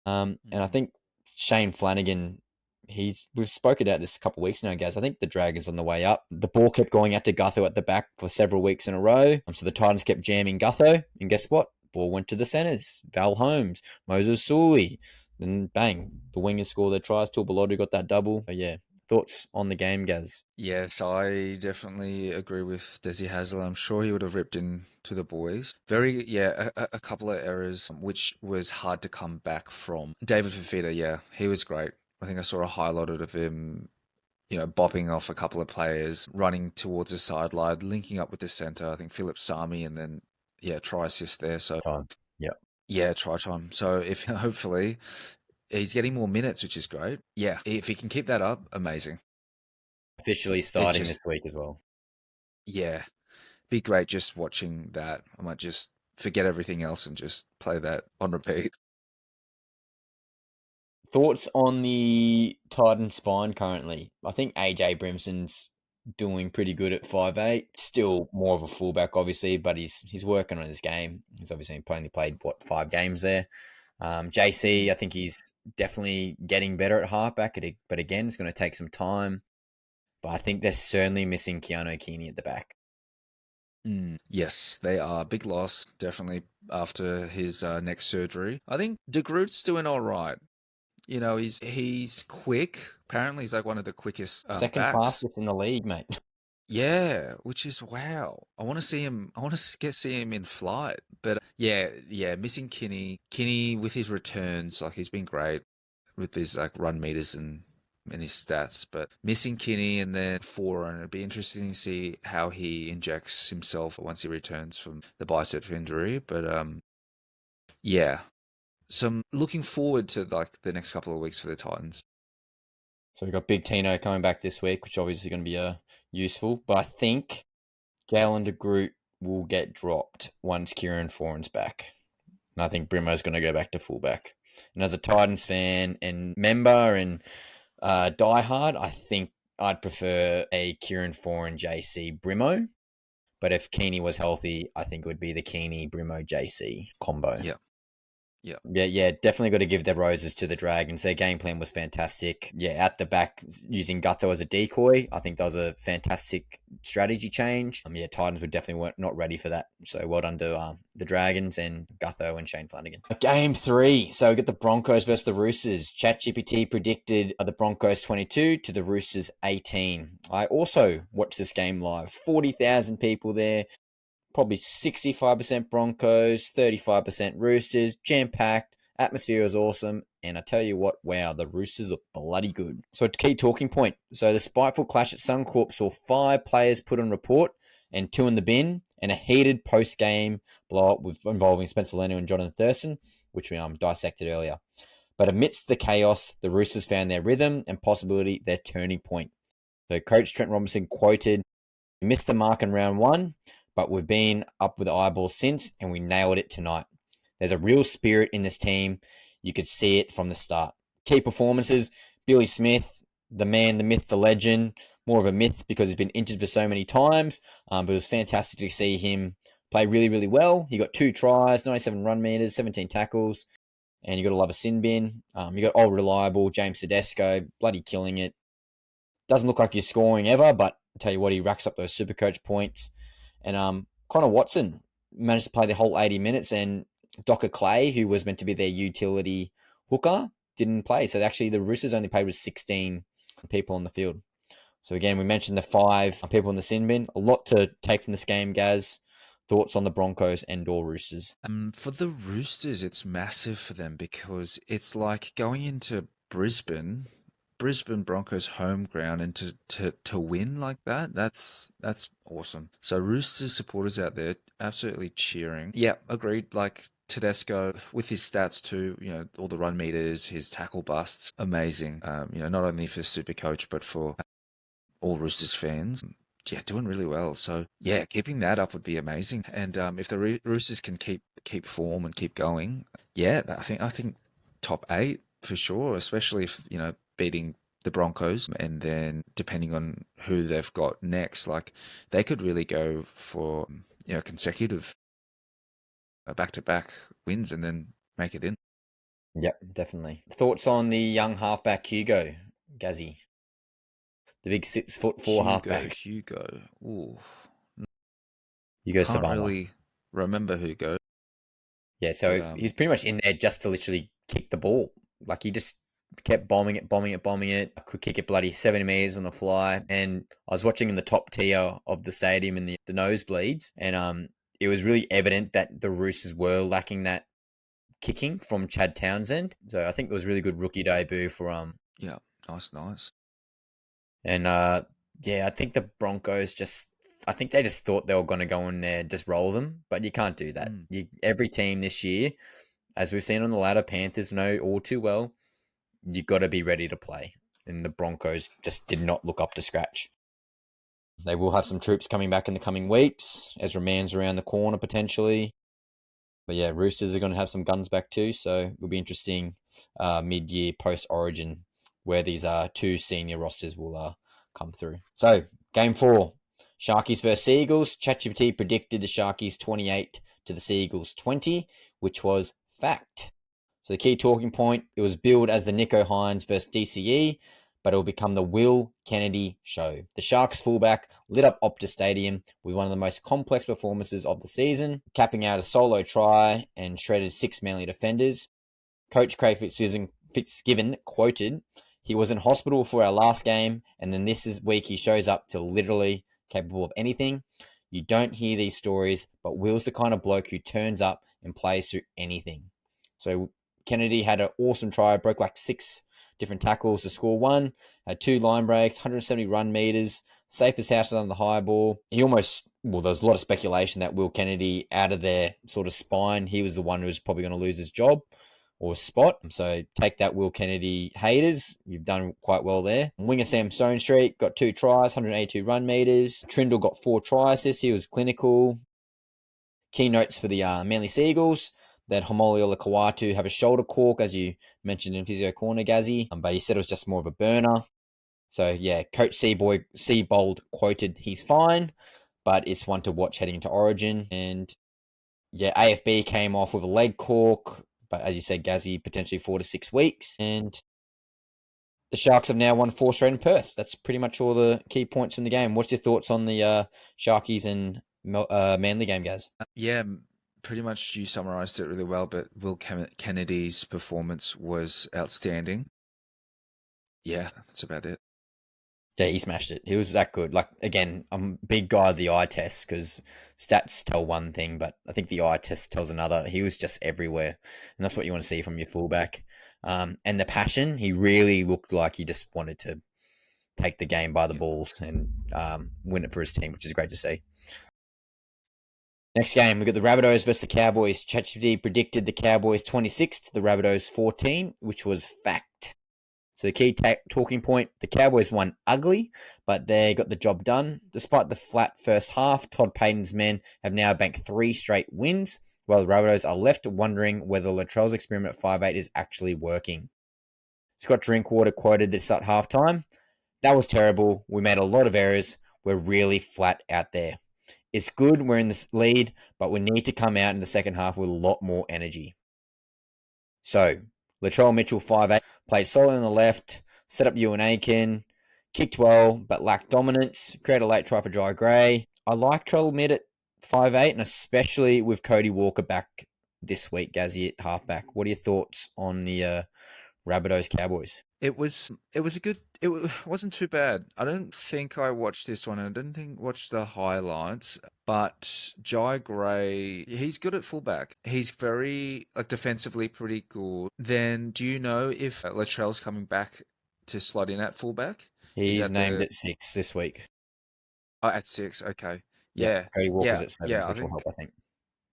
And I Mm. think Shane Flanagan, we've spoken about this a couple of weeks now, guys. I think the Dragons on the way up. The ball kept going out to Gutho at the back for several weeks in a row. So the Titans kept jamming Gutho. And guess what? Ball went to the centres. Val Holmes, Moses Sully. Then bang, the wingers score their tries. Tuipulotu got that double. But yeah, thoughts on the game, Gaz? Yes, I definitely agree with Desi Hasler. I'm sure he would have ripped in to the boys. Very, yeah, a couple of errors, which was hard to come back from. David Fafita, yeah, he was great. I think I saw a highlight of him bopping off a couple of players, running towards the sideline, linking up with the center. I think Philip Sami, and then try assist there. So Time. Yeah. yeah, try time. So if hopefully he's getting more minutes, which is great. Yeah, if he can keep that up, amazing. Officially It starting this just week as well. yeah, be great just watching that. I might just forget everything else and just play that on repeat. Thoughts on the Titan spine currently? I think AJ Brimson's doing pretty good at 5'8". Still more of a fullback, obviously, but he's working on his game. He's obviously only played, 5 games there. JC, I think he's definitely getting better at halfback, but again, it's going to take some time. But I think they're certainly missing Keanu Keeney at the back. Yes, they are. Big loss, definitely, after his neck surgery. I think De Groot's doing all right. He's quick. Apparently, he's like one of the quickest Second backs. fastest in the league, mate. Yeah, which is wow. I want to see him. I want to see him in flight. But yeah, missing Kinney. Kinney with his returns, like he's been great with his like run meters and his stats. But missing Kinney and then four, and it'd be interesting to see how he injects himself once he returns from the bicep injury. But yeah, some looking forward to like the next couple of weeks for the Titans. So we've got Big Tino coming back this week, which obviously going to be useful. But I think Galen de Groot will get dropped once Kieran Foran's back. And I think Brimo's going to go back to fullback. And as a Titans fan and member and diehard, I think I'd prefer a Kieran Foran JC Brimo. But if Keeney was healthy, I think it would be the Keeney Brimo JC combo. Yeah. Yeah. Yeah, definitely got to give their roses to the Dragons. Their game plan was fantastic. Yeah, at the back, using Gutho as a decoy, I think that was a fantastic strategy change. Titans were definitely not ready for that. So well done to the Dragons and Gutho and Shane Flanagan. Game 3. So we get the Broncos versus the Roosters. ChatGPT predicted the Broncos 22 to the Roosters 18. I also watched this game live. 40,000 people there. Probably 65% Broncos, 35% Roosters, jam-packed, atmosphere was awesome, and I tell you what, wow, the Roosters are bloody good. So a key talking point. So the spiteful clash at Suncorp saw 5 players put on report and 2 in the bin, and a heated post-game blow-up involving Spencer Leniu and Leniu-Thurston, which we dissected earlier. But amidst the chaos, the Roosters found their rhythm and possibility their turning point. So Coach Trent Robinson quoted, "We missed the mark in round 1, but we've been up with the eyeballs since, and we nailed it tonight. There's a real spirit in this team. You could see it from the start." Key performances, Billy Smith, the man, the myth, the legend. More of a myth because he's been injured for so many times, but it was fantastic to see him play really, really well. He got 2 tries, 97 run meters, 17 tackles, and you got to love a sin bin. You got old reliable James Tedesco, bloody killing it. Doesn't look like he's scoring ever, but I'll tell you what, he racks up those SuperCoach points. And Connor Watson managed to play the whole 80 minutes, and Docker Clay, who was meant to be their utility hooker, didn't play. So actually the Roosters only played with 16 people on the field. So again, we mentioned the 5 people in the sin bin. A lot to take from this game, Gaz. Thoughts on the Broncos and/or Roosters? For the Roosters, it's massive for them because it's like going into Brisbane Broncos home ground, and to win like that, that's awesome. So Roosters supporters out there absolutely cheering. Yeah, agreed. Like Tedesco with his stats too, all the run meters, his tackle busts, amazing. Not only for SuperCoach but for all Roosters fans. Yeah, doing really well. So yeah, keeping that up would be amazing. And if the Roosters can keep form and keep going, yeah, I think top 8 for sure. Especially if beating the Broncos, and then depending on who they've got next, like they could really go for consecutive back-to-back wins and then make it in. Yep, definitely. Thoughts on the young halfback Hugo Gazzy, the big 6'4" halfback Hugo. Ooh, Hugo can't Savama. really remember Hugo. Yeah, so But he's pretty much in there just to literally kick the ball. Like he just kept bombing it. I could kick it bloody 70 meters on the fly. And I was watching in the top tier of the stadium in the nosebleeds, and it was really evident that the Roosters were lacking that kicking from Chad Townsend. So I think it was a really good rookie debut for yeah, nice. And yeah, I think the Broncos I think they just thought they were going to go in there, just roll them, but you can't do that. Mm. Every team this year, as we've seen on the ladder, Panthers know all too well, you got to be ready to play. And the Broncos just did not look up to scratch. They will have some troops coming back in the coming weeks. Ezra Mann's around the corner potentially. But yeah, Roosters are going to have some guns back too, so it'll be interesting mid-year post-Origin where these two senior rosters will come through. So game 4, Sharkies versus Seagulls. ChatGPT predicted the Sharkies 28 to the Seagulls 20, which was fact. So the key talking point, it was billed as the Nico Hines versus DCE, but it will become the Will Kennedy show. The Sharks fullback lit up Optus Stadium with one of the most complex performances of the season, capping out a solo try and shredded 6 Manly defenders. Coach Craig Fitzgibbon quoted, "He was in hospital for our last game, and then this week he shows up to literally capable of anything. You don't hear these stories, but Will's the kind of bloke who turns up and plays through anything." So Kennedy had an awesome try, broke like 6 different tackles to score 1, had 2 line breaks, 170 run meters, safe as houses on the high ball. There was a lot of speculation that Will Kennedy, out of their sort of spine, he was the one who was probably going to lose his job or spot. So take that, Will Kennedy haters. You've done quite well there. Winger Sam Stone Street got 2 tries, 182 run meters. Trindle got 4 try assists. He was clinical. Key notes for the Manly Seagulls. That Homolio Kawatu have a shoulder cork, as you mentioned in Physio Corner, Gazzy. But he said it was just more of a burner. So, yeah, Coach Seabold quoted, "He's fine, but it's one to watch heading into Origin." And, yeah, AFB came off with a leg cork. But as you said, Gazzy, potentially 4 to 6 weeks. And the Sharks have now won 4 straight in Perth. That's pretty much all the key points from the game. What's your thoughts on the Sharkies and Manly game, Gaz? Yeah, pretty much you summarized it really well, but Will Kennedy's performance was outstanding. Yeah, that's about it. Yeah, he smashed it. He was that good. Like, again, I'm a big guy of the eye test because stats tell one thing, but I think the eye test tells another. He was just everywhere. And that's what you want to see from your fullback. And the passion, he really looked like he just wanted to take the game by the balls and win it for his team, which is great to see. Next game, we've got the Rabbitohs versus the Cowboys. ChatGPT predicted the Cowboys 26 to the Rabbitohs 14, which was fact. So the key talking point, the Cowboys won ugly, but they got the job done. Despite the flat first half, Todd Payten's men have now banked 3 straight wins, while the Rabbitohs are left wondering whether Latrell's experiment at 5'8 is actually working. Scott Drinkwater quoted this at halftime, "That was terrible. We made a lot of errors. We're really flat out there. It's good we're in the lead, but we need to come out in the second half with a lot more energy." So, Latrell Mitchell, 5'8", played solid on the left, set up Ewan Aiken, kicked well, but lacked dominance, created a late try for Jai Gray. I like Trell mid at 5'8", and especially with Cody Walker back this week, Gazzy at halfback. What are your thoughts on the Rabbitohs Cowboys? Wasn't too bad. I don't think I watched this one. I didn't think watched the highlights, but Jai Gray, he's good at fullback. He's very like defensively pretty good. Then do you know if Latrell's coming back to slot in at fullback? Is He's that named the at 6 this week. at 6? Okay. Yep, Yeah. Cody Walker's Yeah. at 7, Yeah, I which will help, think I think.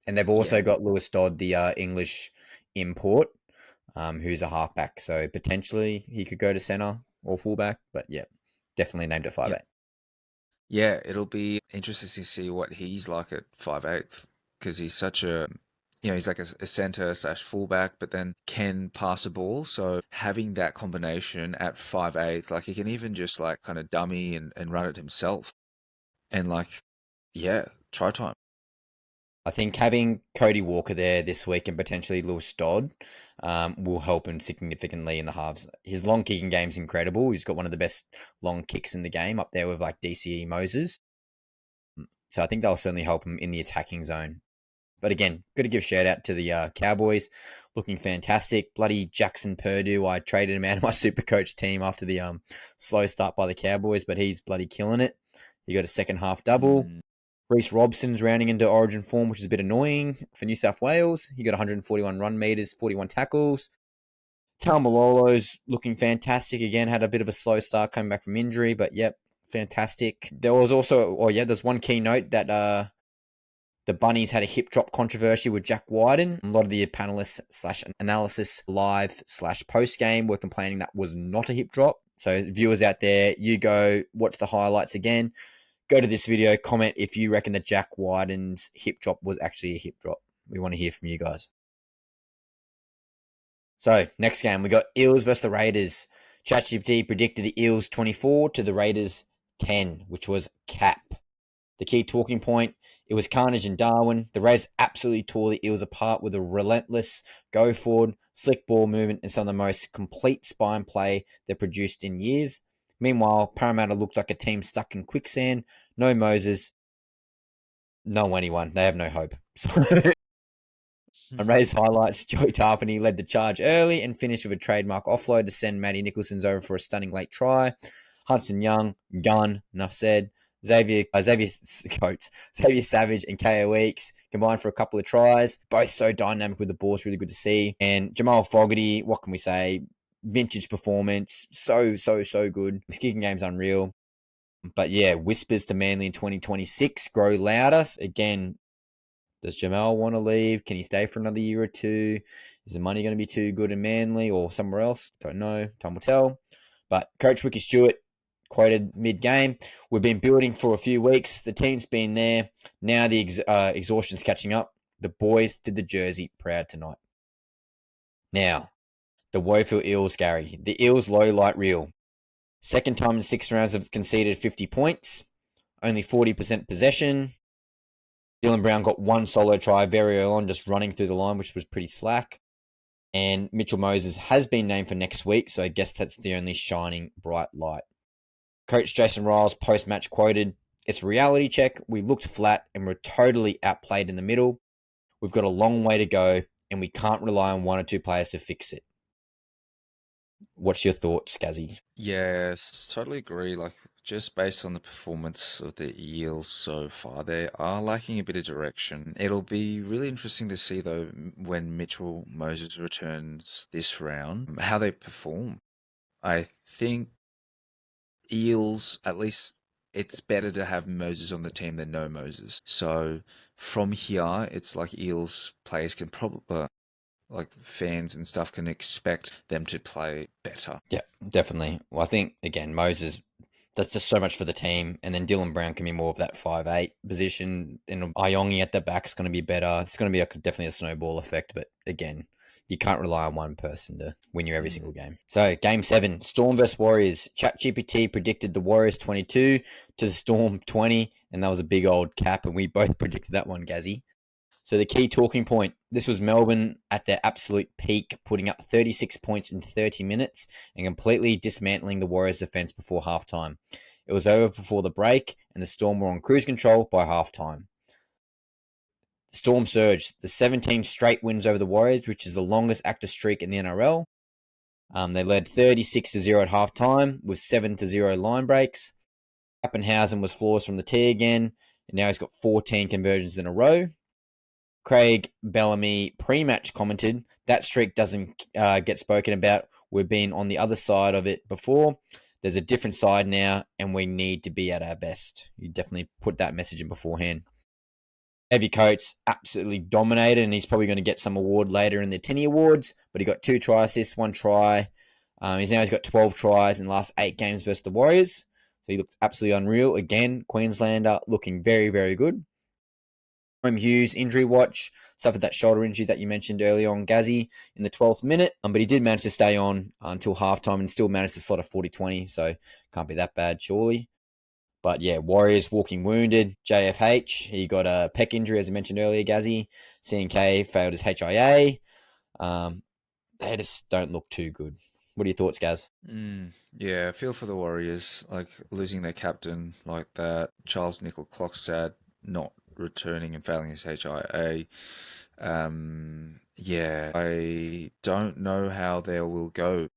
And they've yeah. also got Lewis Dodd, the English import, who's a halfback. So potentially he could go to centre or fullback. But yeah, definitely named at 5'8". Yep. Yeah, it'll be interesting to see what he's like at 5'8", because he's such a, he's like a center slash fullback, but then can pass a ball. So having that combination at 5'8", like he can even just like kind of dummy and run it himself. And like, yeah, try time. I think having Cody Walker there this week and potentially Lewis Dodd will help him significantly in the halves. His long kicking game's incredible. He's got one of the best long kicks in the game, up there with like DCE Moses. So I think they'll certainly help him in the attacking zone. But again, got to give a shout out to the Cowboys, looking fantastic. Bloody Jackson Purdue, I traded him out of my SuperCoach team after the slow start by the Cowboys, but he's bloody killing it. He got a second half double. Mm, Reece Robson's rounding into Origin form, which is a bit annoying for New South Wales. He got 141 run meters, 41 tackles. Taumalolo's looking fantastic again. Had a bit of a slow start coming back from injury, but yep, fantastic. There was also, there's one key note that the Bunnies had a hip drop controversy with Jack Wyden. A lot of the panelists / analysis live / post game were complaining that was not a hip drop. So viewers out there, you go watch the highlights again. Go to this video, comment if you reckon that Jack Wyden's hip drop was actually a hip drop. We want to hear from you guys. So next game, we got Eels versus the Raiders. ChatGPT predicted the Eels 24 to the Raiders 10, which was cap. The key talking point, it was carnage and Darwin. The Raiders absolutely tore the Eels apart with a relentless go forward, slick ball movement, and some of the most complete spine play they've produced in years. Meanwhile, Parramatta looked like a team stuck in quicksand. No Moses, no anyone. They have no hope. On Raiders highlights, Joey Tarpany led the charge early and finished with a trademark offload to send Matty Nicholson's over for a stunning late try. Hudson Young, gun, enough said. Xavier Savage and KO Weeks combined for a couple of tries. Both so dynamic with the ball. It's really good to see. And Jamal Fogarty, what can we say? Vintage performance. So good. His kicking game's unreal. But yeah, whispers to Manly in 2026 grow louder. Again, does Jamal want to leave? Can he stay for another year or two? Is the money going to be too good in Manly or somewhere else? Don't know. Time will tell. But Coach Ricky Stewart quoted mid-game, we've been building for a few weeks. The team's been there. Now the exhaustion's catching up. The boys did the jersey proud tonight. Now, the woeful Eels, Gary. The Eels low light reel. Second time in 6 rounds have conceded 50 points. Only 40% possession. Dylan Brown got one solo try very early on, just running through the line, which was pretty slack. And Mitchell Moses has been named for next week, so I guess that's the only shining bright light. Coach Jason Riles post-match quoted, "It's a reality check. We looked flat and we're totally outplayed in the middle. We've got a long way to go and we can't rely on 1 or 2 players to fix it." What's your thoughts, Skazzy? Yes, totally agree. Like, just based on the performance of the Eels so far, they are lacking a bit of direction. It'll be really interesting to see, though, when Mitchell Moses returns this round, how they perform. I think Eels, at least it's better to have Moses on the team than no Moses. So from here, it's like Eels players can probably, like fans and stuff, can expect them to play better. Yeah, definitely. Well, I think, again, Moses, that's just so much for the team. And then Dylan Brown can be more of that 5'8" position. And Iongi at the back is going to be better. It's going to be definitely a snowball effect. But again, you can't rely on one person to win you every single game. So, Game 7, Storm vs Warriors. ChatGPT predicted the Warriors 22 to the Storm 20. And that was a big old cap. And we both predicted that one, Gazzy. So the key talking point, this was Melbourne at their absolute peak, putting up 36 points in 30 minutes and completely dismantling the Warriors' defense before halftime. It was over before the break, and the Storm were on cruise control by halftime. The Storm surged, the 17 straight wins over the Warriors, which is the longest active streak in the NRL. They led 36-0 at halftime with 7-0 line breaks. Pappenhausen was flawless from the tee again, and now he's got 14 conversions in a row. Craig Bellamy pre-match commented, that streak doesn't get spoken about. We've been on the other side of it before. There's a different side now, and we need to be at our best. You definitely put that message in beforehand. Heavy Coates absolutely dominated, and he's probably going to get some award later in the Tinnie Awards, but he got 2 try assists, 1 try. He's got 12 tries in the last 8 games versus the Warriors. So he looks absolutely unreal. Again, Queenslander looking very, very good. Hughes injury watch, suffered that shoulder injury that you mentioned earlier on, Gazzy, in the 12th minute. But he did manage to stay on until halftime and still managed to slot a 40-20, so can't be that bad, surely. But yeah, Warriors walking wounded. JFH, he got a pec injury, as I mentioned earlier, Gazzy. CNK failed his HIA. They just don't look too good. What are your thoughts, Gaz? Yeah, I feel for the Warriors, like losing their captain like that. Charles Nickel-Clockstad not returning and failing his HIA. Yeah, I don't know how they will go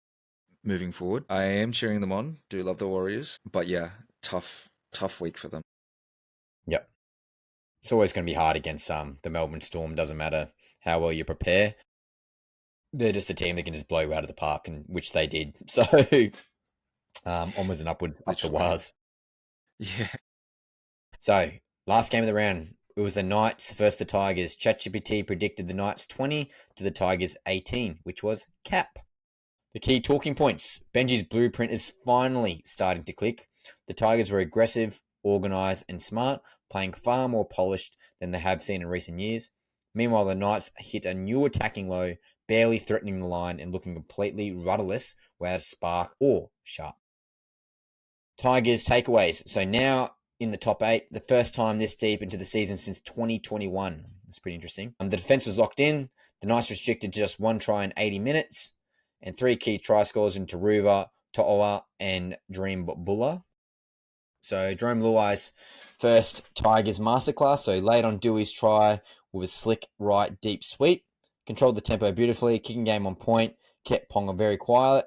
moving forward. I am cheering them on. Do love the Warriors, but yeah, tough week for them. Yep. It's always going to be hard against the Melbourne Storm. Doesn't matter how well you prepare. they're just a team that can just blow you out of the park, and which they did. So onwards and upwards up the Literally. wires. Yeah. So last game of the round, it was the Knights versus the Tigers. ChatGPT predicted the Knights 20 to the Tigers 18, which was cap. The key talking points. Benji's blueprint is finally starting to click. The Tigers were aggressive, organised, and smart, playing far more polished than they have seen in recent years. Meanwhile, the Knights hit a new attacking low, barely threatening the line and looking completely rudderless without a spark or sharp. Tigers takeaways. So now in the top 8, the first time this deep into the season since 2021. That's pretty interesting. The defence was locked in. The Knights restricted to just 1 try in 80 minutes and 3 key try scores in Taruva, To'oa, and Dream Bulla. So Jerome Luai's first Tigers masterclass. So laid on Dewey's try with a slick right deep sweep. Controlled the tempo beautifully, kicking game on point, kept Ponga very quiet.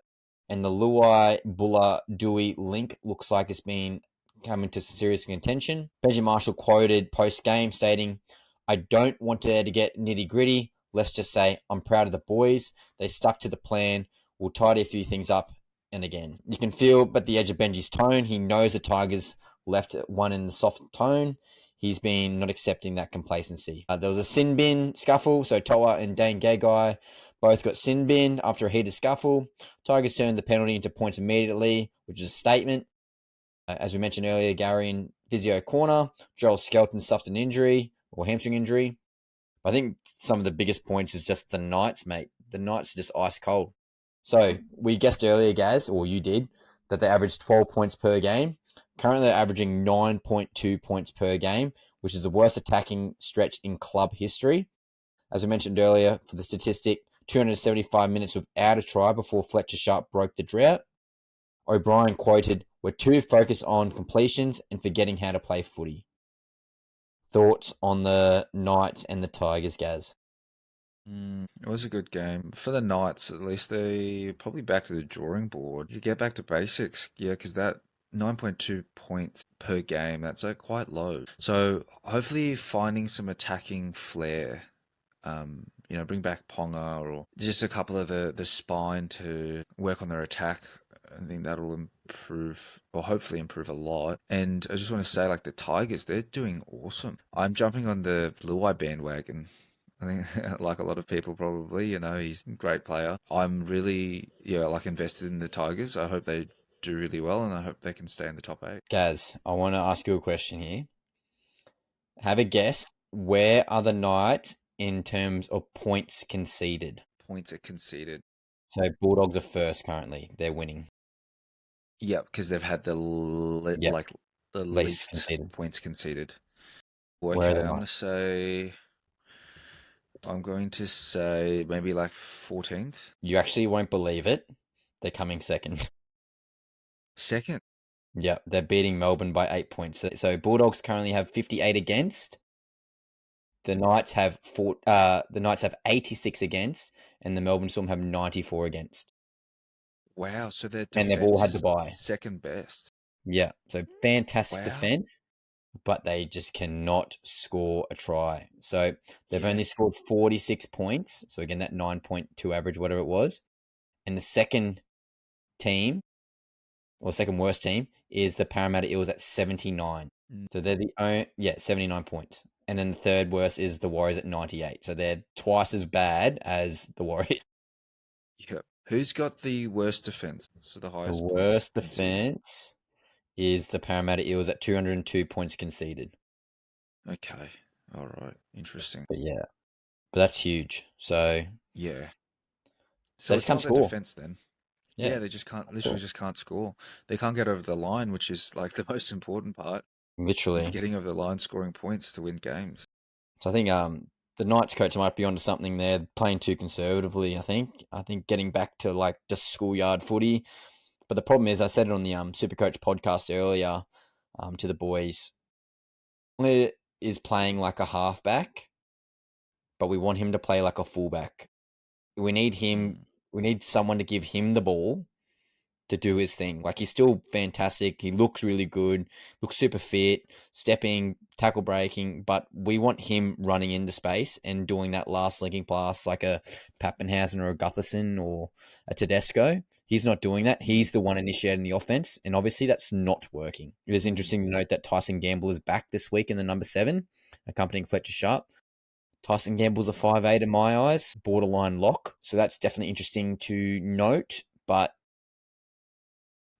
And the Luai Bulla Dewey link looks like it's been coming to serious contention. Benji Marshall quoted post game stating, "I don't want to get nitty gritty. Let's just say I'm proud of the boys. They stuck to the plan. We'll tidy a few things up." And again, you can feel at the edge of Benji's tone, he knows the Tigers left one in the soft tone. He's been not accepting that complacency. There was a sin bin scuffle, so Toa and Dane Gagai both got sin bin after a heated scuffle. Tigers turned the penalty into points immediately, which is a statement. As we mentioned earlier, Gary in physio corner, Joel Skelton suffered an injury or hamstring injury. I think some of the biggest points is just the Knights, mate. The Knights are just ice cold. So we guessed earlier, Gaz, or you did, that they averaged 12 points per game. Currently, they're averaging 9.2 points per game, which is the worst attacking stretch in club history. As I mentioned earlier, for the statistic, 275 minutes without a try before Fletcher Sharp broke the drought. O'Brien quoted, "We're too focused on completions and forgetting how to play footy." Thoughts on the Knights and the Tigers, Gaz? It was a good game. For the Knights, at least they probably back to the drawing board. You get back to basics, yeah, because that 9.2 points per game, that's quite low. So hopefully finding some attacking flair, bring back Ponga or just a couple of the spine to work on their attack. I think that'll improve or hopefully improve a lot. And I just want to say, like the Tigers, they're doing awesome. I'm jumping on the Luai bandwagon. I think, like a lot of people probably, he's a great player. I'm really, invested in the Tigers. I hope they do really well, and I hope they can stay in the top 8. Gaz, I want to ask you a question here. Have a guess. Where are the Knights in terms of points conceded? Points are conceded. So Bulldogs are first currently. They're winning. Yep, because they've had the Yep. the Least least conceded. points conceded. Where are Okay, the Knights? I'm going to say maybe like 14th. You actually won't believe it. They're coming second. Second. Yeah, they're beating Melbourne by 8 points. So Bulldogs currently have 58 against. The Knights have 86 against, and the Melbourne Storm have 94 against. Wow, so their And they've all defense had to is buy. second best. Yeah, so fantastic Wow. defense, but they just cannot score a try. So they've Yeah. only scored 46 points. So again, that 9.2 average, whatever it was. And the second team, or second worst team, is the Parramatta Eels at 79. So they're 79 points. And then the third worst is the Warriors at 98. So they're twice as bad as the Warriors. Yep. Who's got the worst defense? So the The highest points worst conceded. defense is the Parramatta Eels at 202 points conceded. Okay. All right. Interesting. But yeah, but that's huge. So Yeah. So they just it's can't not their score. defense then. Yeah, Yeah, they just can't, can't literally score. just can't score. They can't get over the line, which is like the most important part. Literally. Getting over the line, scoring points to win games. So I think the Knights coach might be onto something there, playing too conservatively, I think. I think getting back to like just schoolyard footy. But the problem is, I said it on the SuperCoach podcast earlier to the boys. Ponga is playing like a halfback, but we want him to play like a fullback. We need him. We need someone to give him the ball to do his thing. Like, he's still fantastic. He looks really good, looks super fit, stepping, tackle breaking, but we want him running into space and doing that last linking pass like a Pappenhausen or a Gutherson or a Tedesco. He's not doing that. He's the one initiating the offense, and obviously that's not working. It is interesting to note that Tyson Gamble is back this week in the number 7, accompanying Fletcher Sharp. Tyson Gamble's a 5'8" in my eyes, borderline lock. So that's definitely interesting to note. But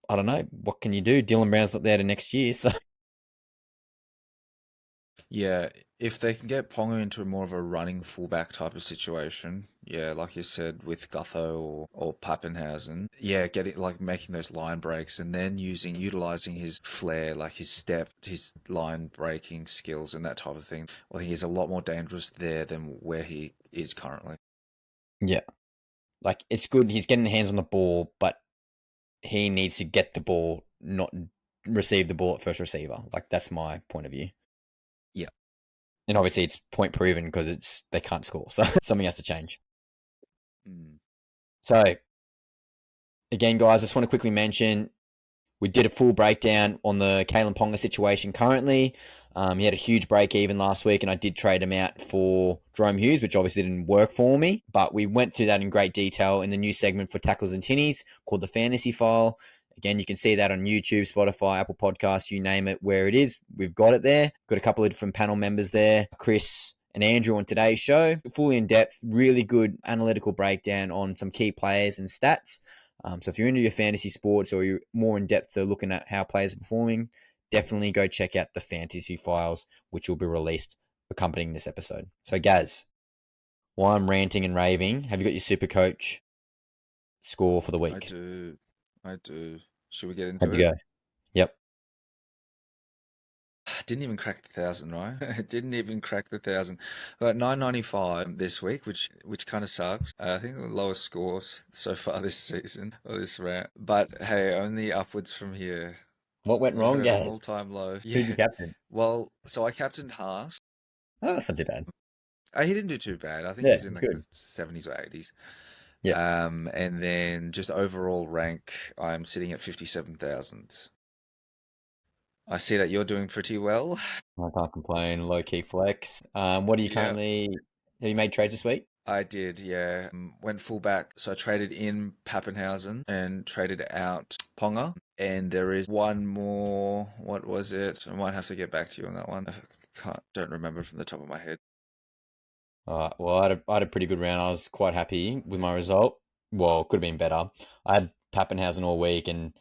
I don't know. What can you do? Dylan Brown's not there to next year. So Yeah, if they can get Ponga into more of a running fullback type of situation, yeah, like you said with Gutho or Pappenhausen, yeah, getting like making those line breaks and then utilizing his flair, like his step, his line breaking skills and that type of thing. I think he's a lot more dangerous there than where he is currently. yeah, like it's good. He's getting the hands on the ball, but he needs to get the ball, not receive the ball at first receiver. Like, that's my point of view. Yeah. And obviously it's point proven because they can't score. So something has to change. So again, guys, I just want to quickly mention we did a full breakdown on the Kalen Ponga situation currently. He had a huge break even last week, and I did trade him out for Jerome Hughes, which obviously didn't work for me. But we went through that in great detail in the new segment for Tackles and Tinnies called the Fantasy File. Again, you can see that on YouTube, Spotify, Apple Podcasts, you name it, where it is. We've got it there. Got a couple of different panel members there, Chris and Andrew on today's show. Fully in depth, really good analytical breakdown on some key players and stats. So if you're into your fantasy sports or you're more in depth to looking at how players are performing, definitely go check out the Fantasy Files, which will be released accompanying this episode. So Gaz, while I'm ranting and raving, have you got your SuperCoach score for the week? I do. Should we get into How'd you it? go? Yep. Didn't even crack the 1,000, right? Didn't even crack the 1,000. Got 995 this week, which kind of sucks. I think the lowest scores so far this season or this round. But hey, only upwards from here. What went wrong, We're at an Gaz? all-time low. Who'd Yeah. you captain? Well, so I captained Haas. Oh, that's not too bad. He didn't do too bad. I think he Yeah, was in it's like good. the 70s or 80s. Yeah. And then just overall rank, I'm sitting at 57,000. I see that you're doing pretty well. I can't complain. Low key flex. What are you Yeah. currently? Have you made trades this week? I did, yeah. Went fullback, so I traded in Pappenhausen and traded out Ponga. And there is one more. What was it? I might have to get back to you on that one. Don't remember from the top of my head. Well, I had a pretty good round. I was quite happy with my result. Well, could have been better. I had Pappenhausen all week, and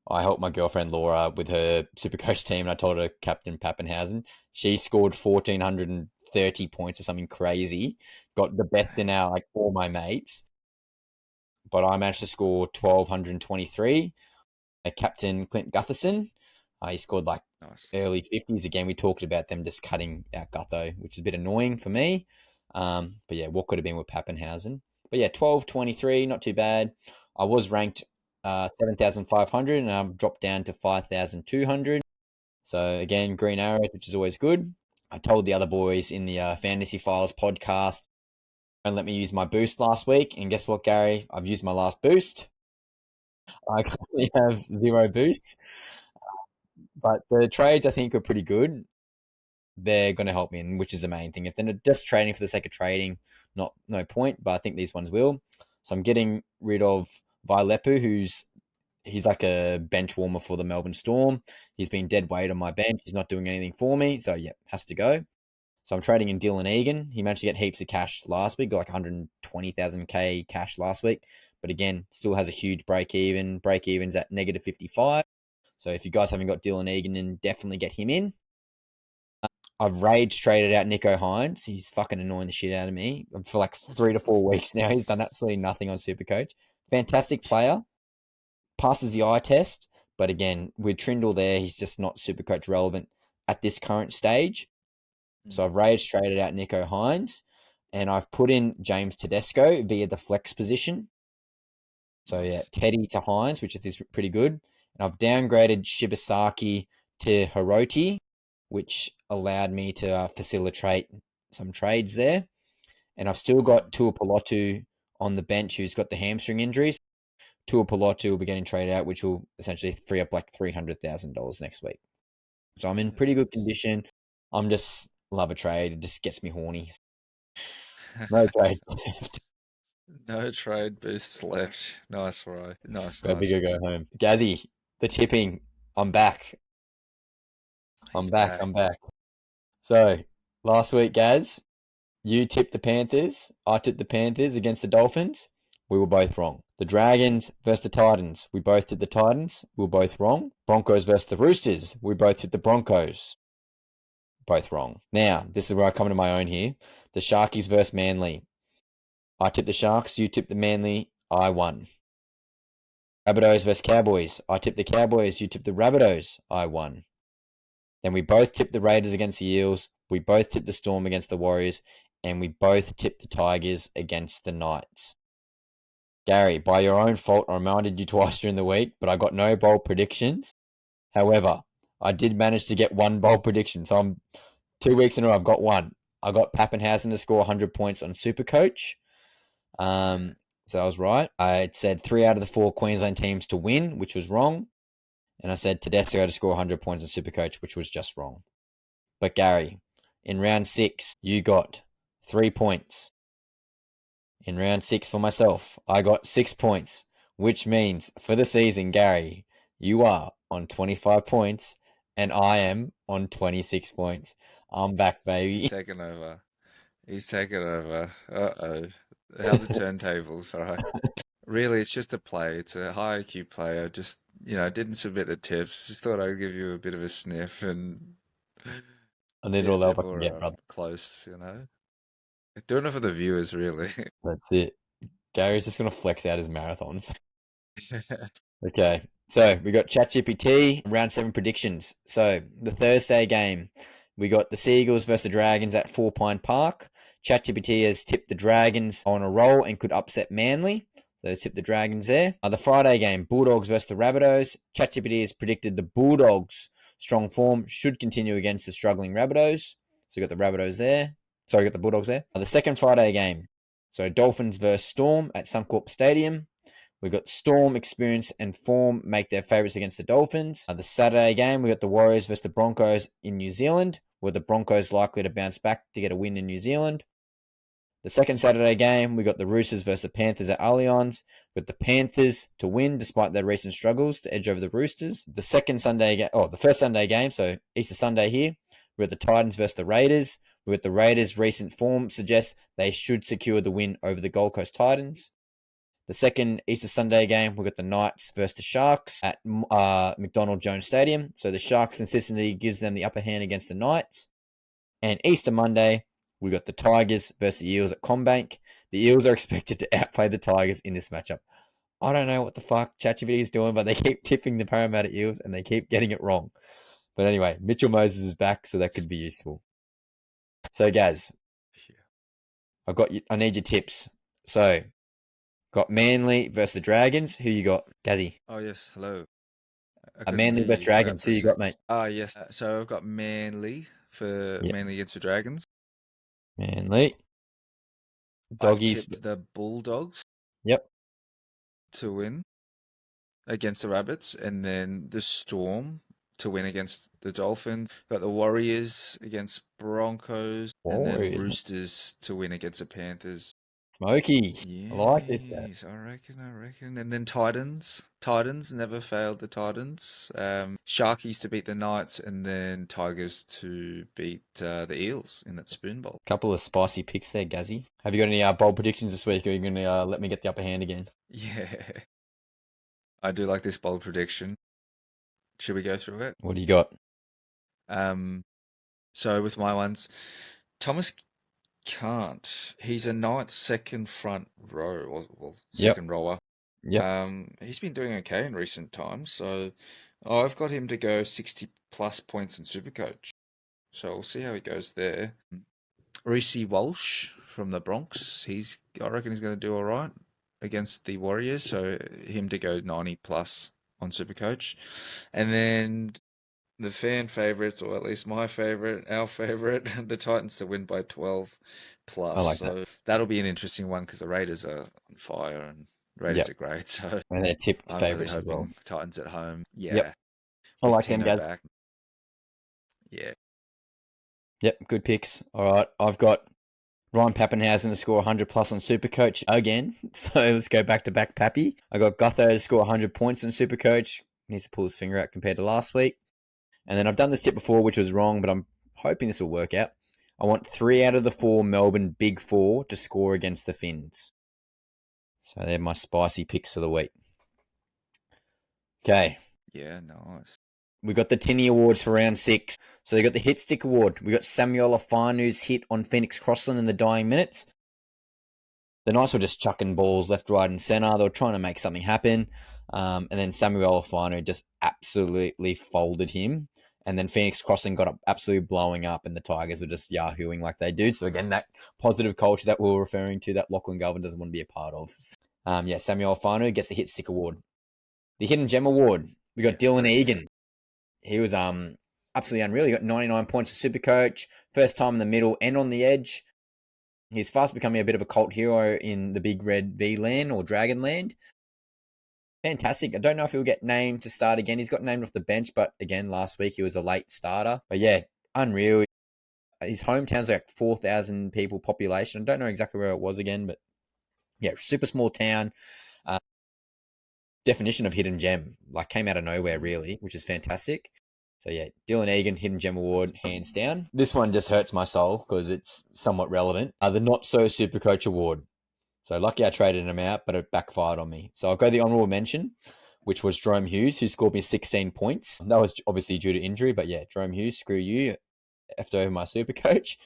I helped my girlfriend Laura with her Supercoach team, and I told her captain Pappenhausen. She scored 1,430 points or something crazy. Got the best in our like all my mates, but I managed to score 1,223. Captain Clint Gutherson, he scored like Nice. early 50s. Again, we talked about them just cutting out Gutho, which is a bit annoying for me. But yeah, what could have been with Pappenhausen. But yeah, 1223, not too bad. I was ranked 7,500 and I've dropped down to 5,200. So again, green arrows, which is always good. I told the other boys in the Fantasy Files podcast and let me use my boost last week. And guess what, Gary? I've used my last boost. I currently have 0 boosts. But the trades I think are pretty good. They're going to help me, which is the main thing. If they're just trading for the sake of trading, no point. But I think these ones will. So I'm getting rid of Vailepu, he's like a bench warmer for the Melbourne Storm. He's been dead weight on my bench. He's not doing anything for me. So yeah, has to go. So I'm trading in Dylan Egan. He managed to get heaps of cash last week, got like 120,000 cash last week. But again, still has a huge break even. Break even's at negative 55. So if you guys haven't got Dylan Egan, then definitely get him in. I've rage traded out Nico Hines. He's fucking annoying the shit out of me for like 3 to 4 weeks now. He's done absolutely nothing on Supercoach. Fantastic player, passes the eye test, but again, with Trindle there, he's just not Supercoach relevant at this current stage. So I've rage traded out Nico Hines, and I've put in James Tedesco via the flex position. So yeah, Teddy to Hines, which is pretty good. And I've downgraded Shibasaki to Hiroti, which allowed me to facilitate some trades there. And I've still got Tuapolotu on the bench who's got the hamstring injuries. Tuapolotu will be getting traded out, which will essentially free up like $300,000 next week. So I'm in pretty good condition. I'm just love a trade. It just gets me horny. No trades left. No trade boosts left. Nice, bro. Nice, Go nice. big or go home. Gazzy, the tipping. I'm back. He's back. I'm back. So last week, Gaz, you tipped the Panthers. I tipped the Panthers against the Dolphins. We were both wrong. The Dragons versus the Titans. We both tipped the Titans. We were both wrong. Broncos versus the Roosters. We both tipped the Broncos. Both wrong. Now, this is where I come to my own here. The Sharkies versus Manly. I tipped the Sharks. You tipped the Manly. I won. Rabbitohs versus Cowboys. I tipped the Cowboys. You tipped the Rabbitohs. I won. Then we both tipped the Raiders against the Eels. We both tipped the Storm against the Warriors. And we both tipped the Tigers against the Knights. Gary, by your own fault, I reminded you twice during the week, but I got no bold predictions. However, I did manage to get one bold prediction. So I'm 2 weeks in a row, I've got one. I got Pappenhausen to score 100 points on SuperCoach. So I was right. I said 3 out of the 4 Queensland teams to win, which was wrong. And I said Tedesco to score 100 points on SuperCoach, which was just wrong. But Gary, in round 6, you got 3 points. In round 6 for myself, I got 6 points, which means for the season, Gary, you are on 25 points and I am on 26 points. I'm back, baby. He's taken over. He's taken over. Uh-oh. How the turntables, all right. Really, it's just a play. It's a high IQ player. Just, didn't submit the tips. Just thought I'd give you a bit of a sniff and I need be a all the bit help I can get, more brother. close, Doing it for the viewers, really. That's it. Gary's just going to flex out his marathons. Okay, so we got ChatGPT, round 7 predictions. So the Thursday game, we got the Seagulls versus the Dragons at 4 Pine Park. ChatGPT has tipped the Dragons on a roll and could upset Manly. So tipped the Dragons there. The Friday game, Bulldogs versus the Rabbitohs. ChatGPT has predicted the Bulldogs' strong form should continue against the struggling Rabbitohs. So we got the Rabbitohs there. Sorry, we got the Bulldogs there. The second Friday game, so Dolphins versus Storm at Suncorp Stadium. We've got Storm experience and form make their favourites against the Dolphins. The Saturday game, we got the Warriors versus the Broncos in New Zealand, where the Broncos likely to bounce back to get a win in New Zealand. The second Saturday game, we got the Roosters versus the Panthers at Allianz, with the Panthers to win despite their recent struggles to edge over the Roosters. The first Sunday game, so Easter Sunday here, we got the Titans versus the Raiders, with the Raiders' recent form suggests they should secure the win over the Gold Coast Titans. The second Easter Sunday game, we've got the Knights versus the Sharks at McDonald Jones Stadium. So the Sharks' consistency gives them the upper hand against the Knights. And Easter Monday, we got the Tigers versus the Eels at CommBank. The Eels are expected to outplay the Tigers in this matchup. I don't know what the fuck ChatGPT is doing, but they keep tipping the Parramatta Eels and they keep getting it wrong. But anyway, Mitchell Moses is back, so that could be useful. So, Gaz, I need your tips. So, got Manly versus the Dragons. Who you got, Gazzy? Oh, yes. Hello. Manly versus Dragons. Who you got, mate? Yes. So I've got Manly for Manly against the Dragons. Manly. Doggies. I've tipped the Bulldogs. Yep. To win against the Rabbits, and then the Storm to win against the Dolphins. Got the Warriors against Broncos, and then Roosters to win against the Panthers. Smoky. Yes, I like this, man. I reckon. And then Titans. Titans never failed the Titans. Sharkies to beat the Knights, and then Tigers to beat the Eels in that spoon bowl. Couple of spicy picks there, Gazzy. Have you got any bold predictions this week, or are you going to let me get the upper hand again? Yeah. I do like this bold prediction. Should we go through it? What do you got? So with my ones, Thomas can't. He's a Knights second front row, or second rower. Yeah. He's been doing okay in recent times, so I've got him to go 60 plus points in SuperCoach. So we'll see how he goes there. Reece Walsh from the Bronx, I reckon he's going to do all right against the Warriors, so him to go 90 plus on SuperCoach. And then the fan favourites, or at least my favourite, our favourite, the Titans to win by 12 plus. I like that. That'll be an interesting one because the Raiders are on fire and Raiders Yep. are great, so And they're tipped I'm really favourites as well. hoping Titans at home. Yep. Yeah, I with like them, Tino guys. back. Yeah. Yep, good picks. All right, I've got Ryan Pappenhausen to score 100 plus on SuperCoach again. So let's go back to back Pappy. I got Gutho to score 100 points on SuperCoach. Needs to pull his finger out compared to last week. And then I've done this tip before, which was wrong, but I'm hoping this will work out. I want 3 out of the 4 Melbourne Big Four to score against the Finns. So they're my spicy picks for the week. Okay. Yeah, nice. We got the Tinnie Awards for round 6. So they got the Hit Stick Award. We got Samuel Afanu's hit on Phoenix Crossland in the dying minutes. The Knights were just chucking balls left, right, and centre. They were trying to make something happen. And then Samuel Afanu just absolutely folded him. And then Phoenix Crossland got up absolutely blowing up, and the Tigers were just yahooing like they do. So again, that positive culture that we were referring to that Lachlan Galvin doesn't want to be a part of. Samuel Afanu gets the Hit Stick Award. The Hidden Gem Award. We got Dylan Egan. He was absolutely unreal. He got 99 points at Supercoach. First time in the middle and on the edge. He's fast becoming a bit of a cult hero in the Big Red V land or Dragon land. Fantastic. I don't know if he'll get named to start again. He's got named off the bench, but again, last week he was a late starter. But yeah, unreal. His hometown's like 4,000 people population. I don't know exactly where it was again, but yeah, super small town. Definition of hidden gem, like came out of nowhere really, which is fantastic. So yeah, Dylan Egan, Hidden Gem Award, hands down. This one just hurts my soul because it's somewhat relevant. The Not So Super Coach Award. So lucky I traded him out, but it backfired on me. So I'll go the honourable mention, which was Jerome Hughes, who scored me 16 points. That was obviously due to injury, but yeah, Jerome Hughes, screw you, effed over my Super Coach.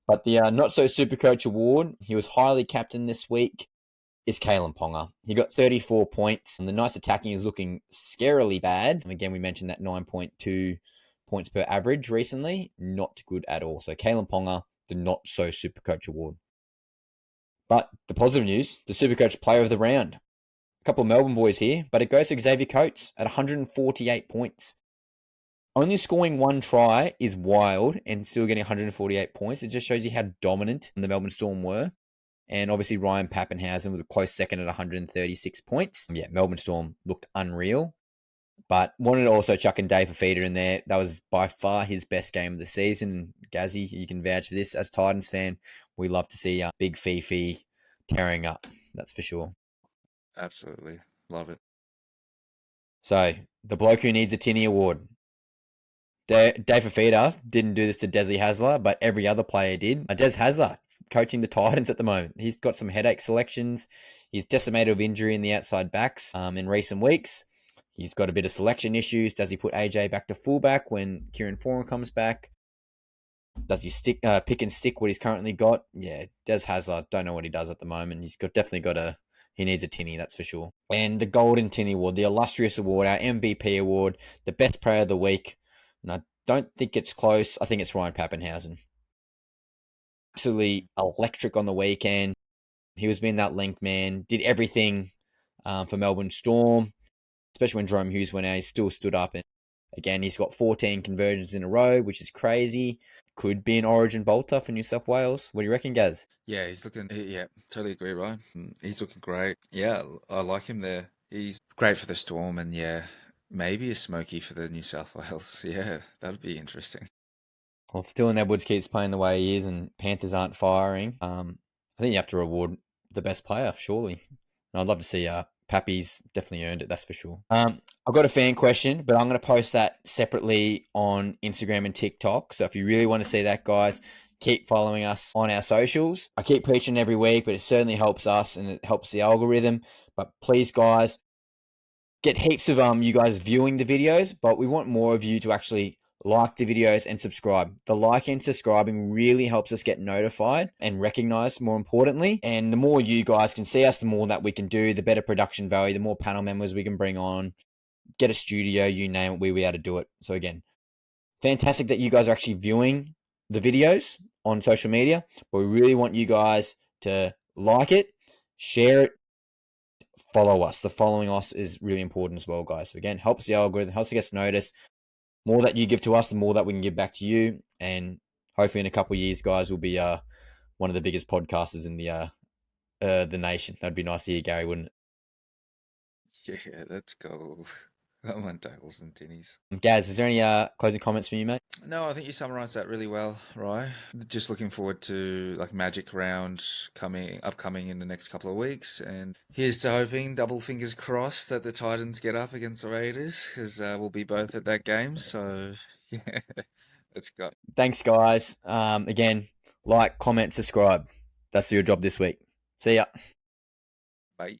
But the Not So Super Coach Award, he was highly captained this week, is Kalen Ponga. He got 34 points. And the Knights attacking is looking scarily bad. And again, we mentioned that 9.2 points per average recently. Not good at all. So Kalen Ponga, the Not So Super Coach Award. But the positive news, the Supercoach Player of the Round. A couple of Melbourne boys here, but it goes to Xavier Coates at 148 points. Only scoring 1 try is wild and still getting 148 points. It just shows you how dominant the Melbourne Storm were. And obviously Ryan Pappenhausen was a close second at 136 points. Yeah, Melbourne Storm looked unreal. But wanted to also chuck in Dave Fafita in there. That was by far his best game of the season. Gazzy, you can vouch for this. As Titans fan, we love to see Big Fifi tearing up. That's for sure. Absolutely. Love it. So, the bloke who needs a Tinnie Award. Dave Fafita didn't do this to Desi Hasler, but every other player did. Des Hasler, coaching the Titans at the moment. He's got some headache selections. He's decimated with injury in the outside backs in recent weeks. He's got a bit of selection issues. Does he put AJ back to fullback when Kieran Foran comes back? Does he pick and stick what he's currently got? Yeah, Des Hasler, don't know what he does at the moment. He needs a Tinnie, that's for sure. And the Golden Tinnie Award, the illustrious award, our MVP award, the best player of the week. And I don't think it's close. I think it's Ryan Pappenhausen. Absolutely electric on the weekend. He was being that link man, did everything for Melbourne Storm, especially when Jerome Hughes went out. He still stood up. And again, he's got 14 conversions in a row, which is crazy. Could be an Origin bolter for New South Wales. What do you reckon, Gaz? Yeah, he's looking. Yeah, totally agree, Ryan. He's looking great. Yeah, I like him there. He's great for the Storm, and yeah, maybe a smoky for the New South Wales. Yeah, that'd be interesting. Well, if Dylan Edwards keeps playing the way he is and Panthers aren't firing, I think you have to reward the best player, surely. And I'd love to see Pappy's definitely earned it, that's for sure. I've got a fan question, but I'm going to post that separately on Instagram and TikTok. So if you really want to see that, guys, keep following us on our socials. I keep preaching every week, but it certainly helps us and it helps the algorithm. But please, guys, get heaps of you guys viewing the videos, but we want more of you to actually like the videos and subscribe. The like and subscribing really helps us get notified and recognized, more importantly. And the more you guys can see us, the more that we can do, the better production value, the more panel members we can bring on, get a studio, you name it, we'll be able to do it. So again, fantastic that you guys are actually viewing the videos on social media, but we really want you guys to like it, share it, follow us. The following us is really important as well, guys. So again, helps the algorithm, helps us noticed. More that you give to us, the more that we can give back to you. And hopefully in a couple of years, guys, we'll be one of the biggest podcasters in the nation. That'd be nice to hear, Gary, wouldn't it? Yeah, let's go. Come on, Tails and Tinnies. Gaz, is there any closing comments from you, mate? No, I think you summarised that really well, Rye. Just looking forward to like Magic round upcoming in the next couple of weeks, and here's to hoping, double fingers crossed, that the Titans get up against the Raiders, because we'll be both at that game. So yeah, let's go. Thanks, guys. Again, like, comment, subscribe. That's your job this week. See ya. Bye.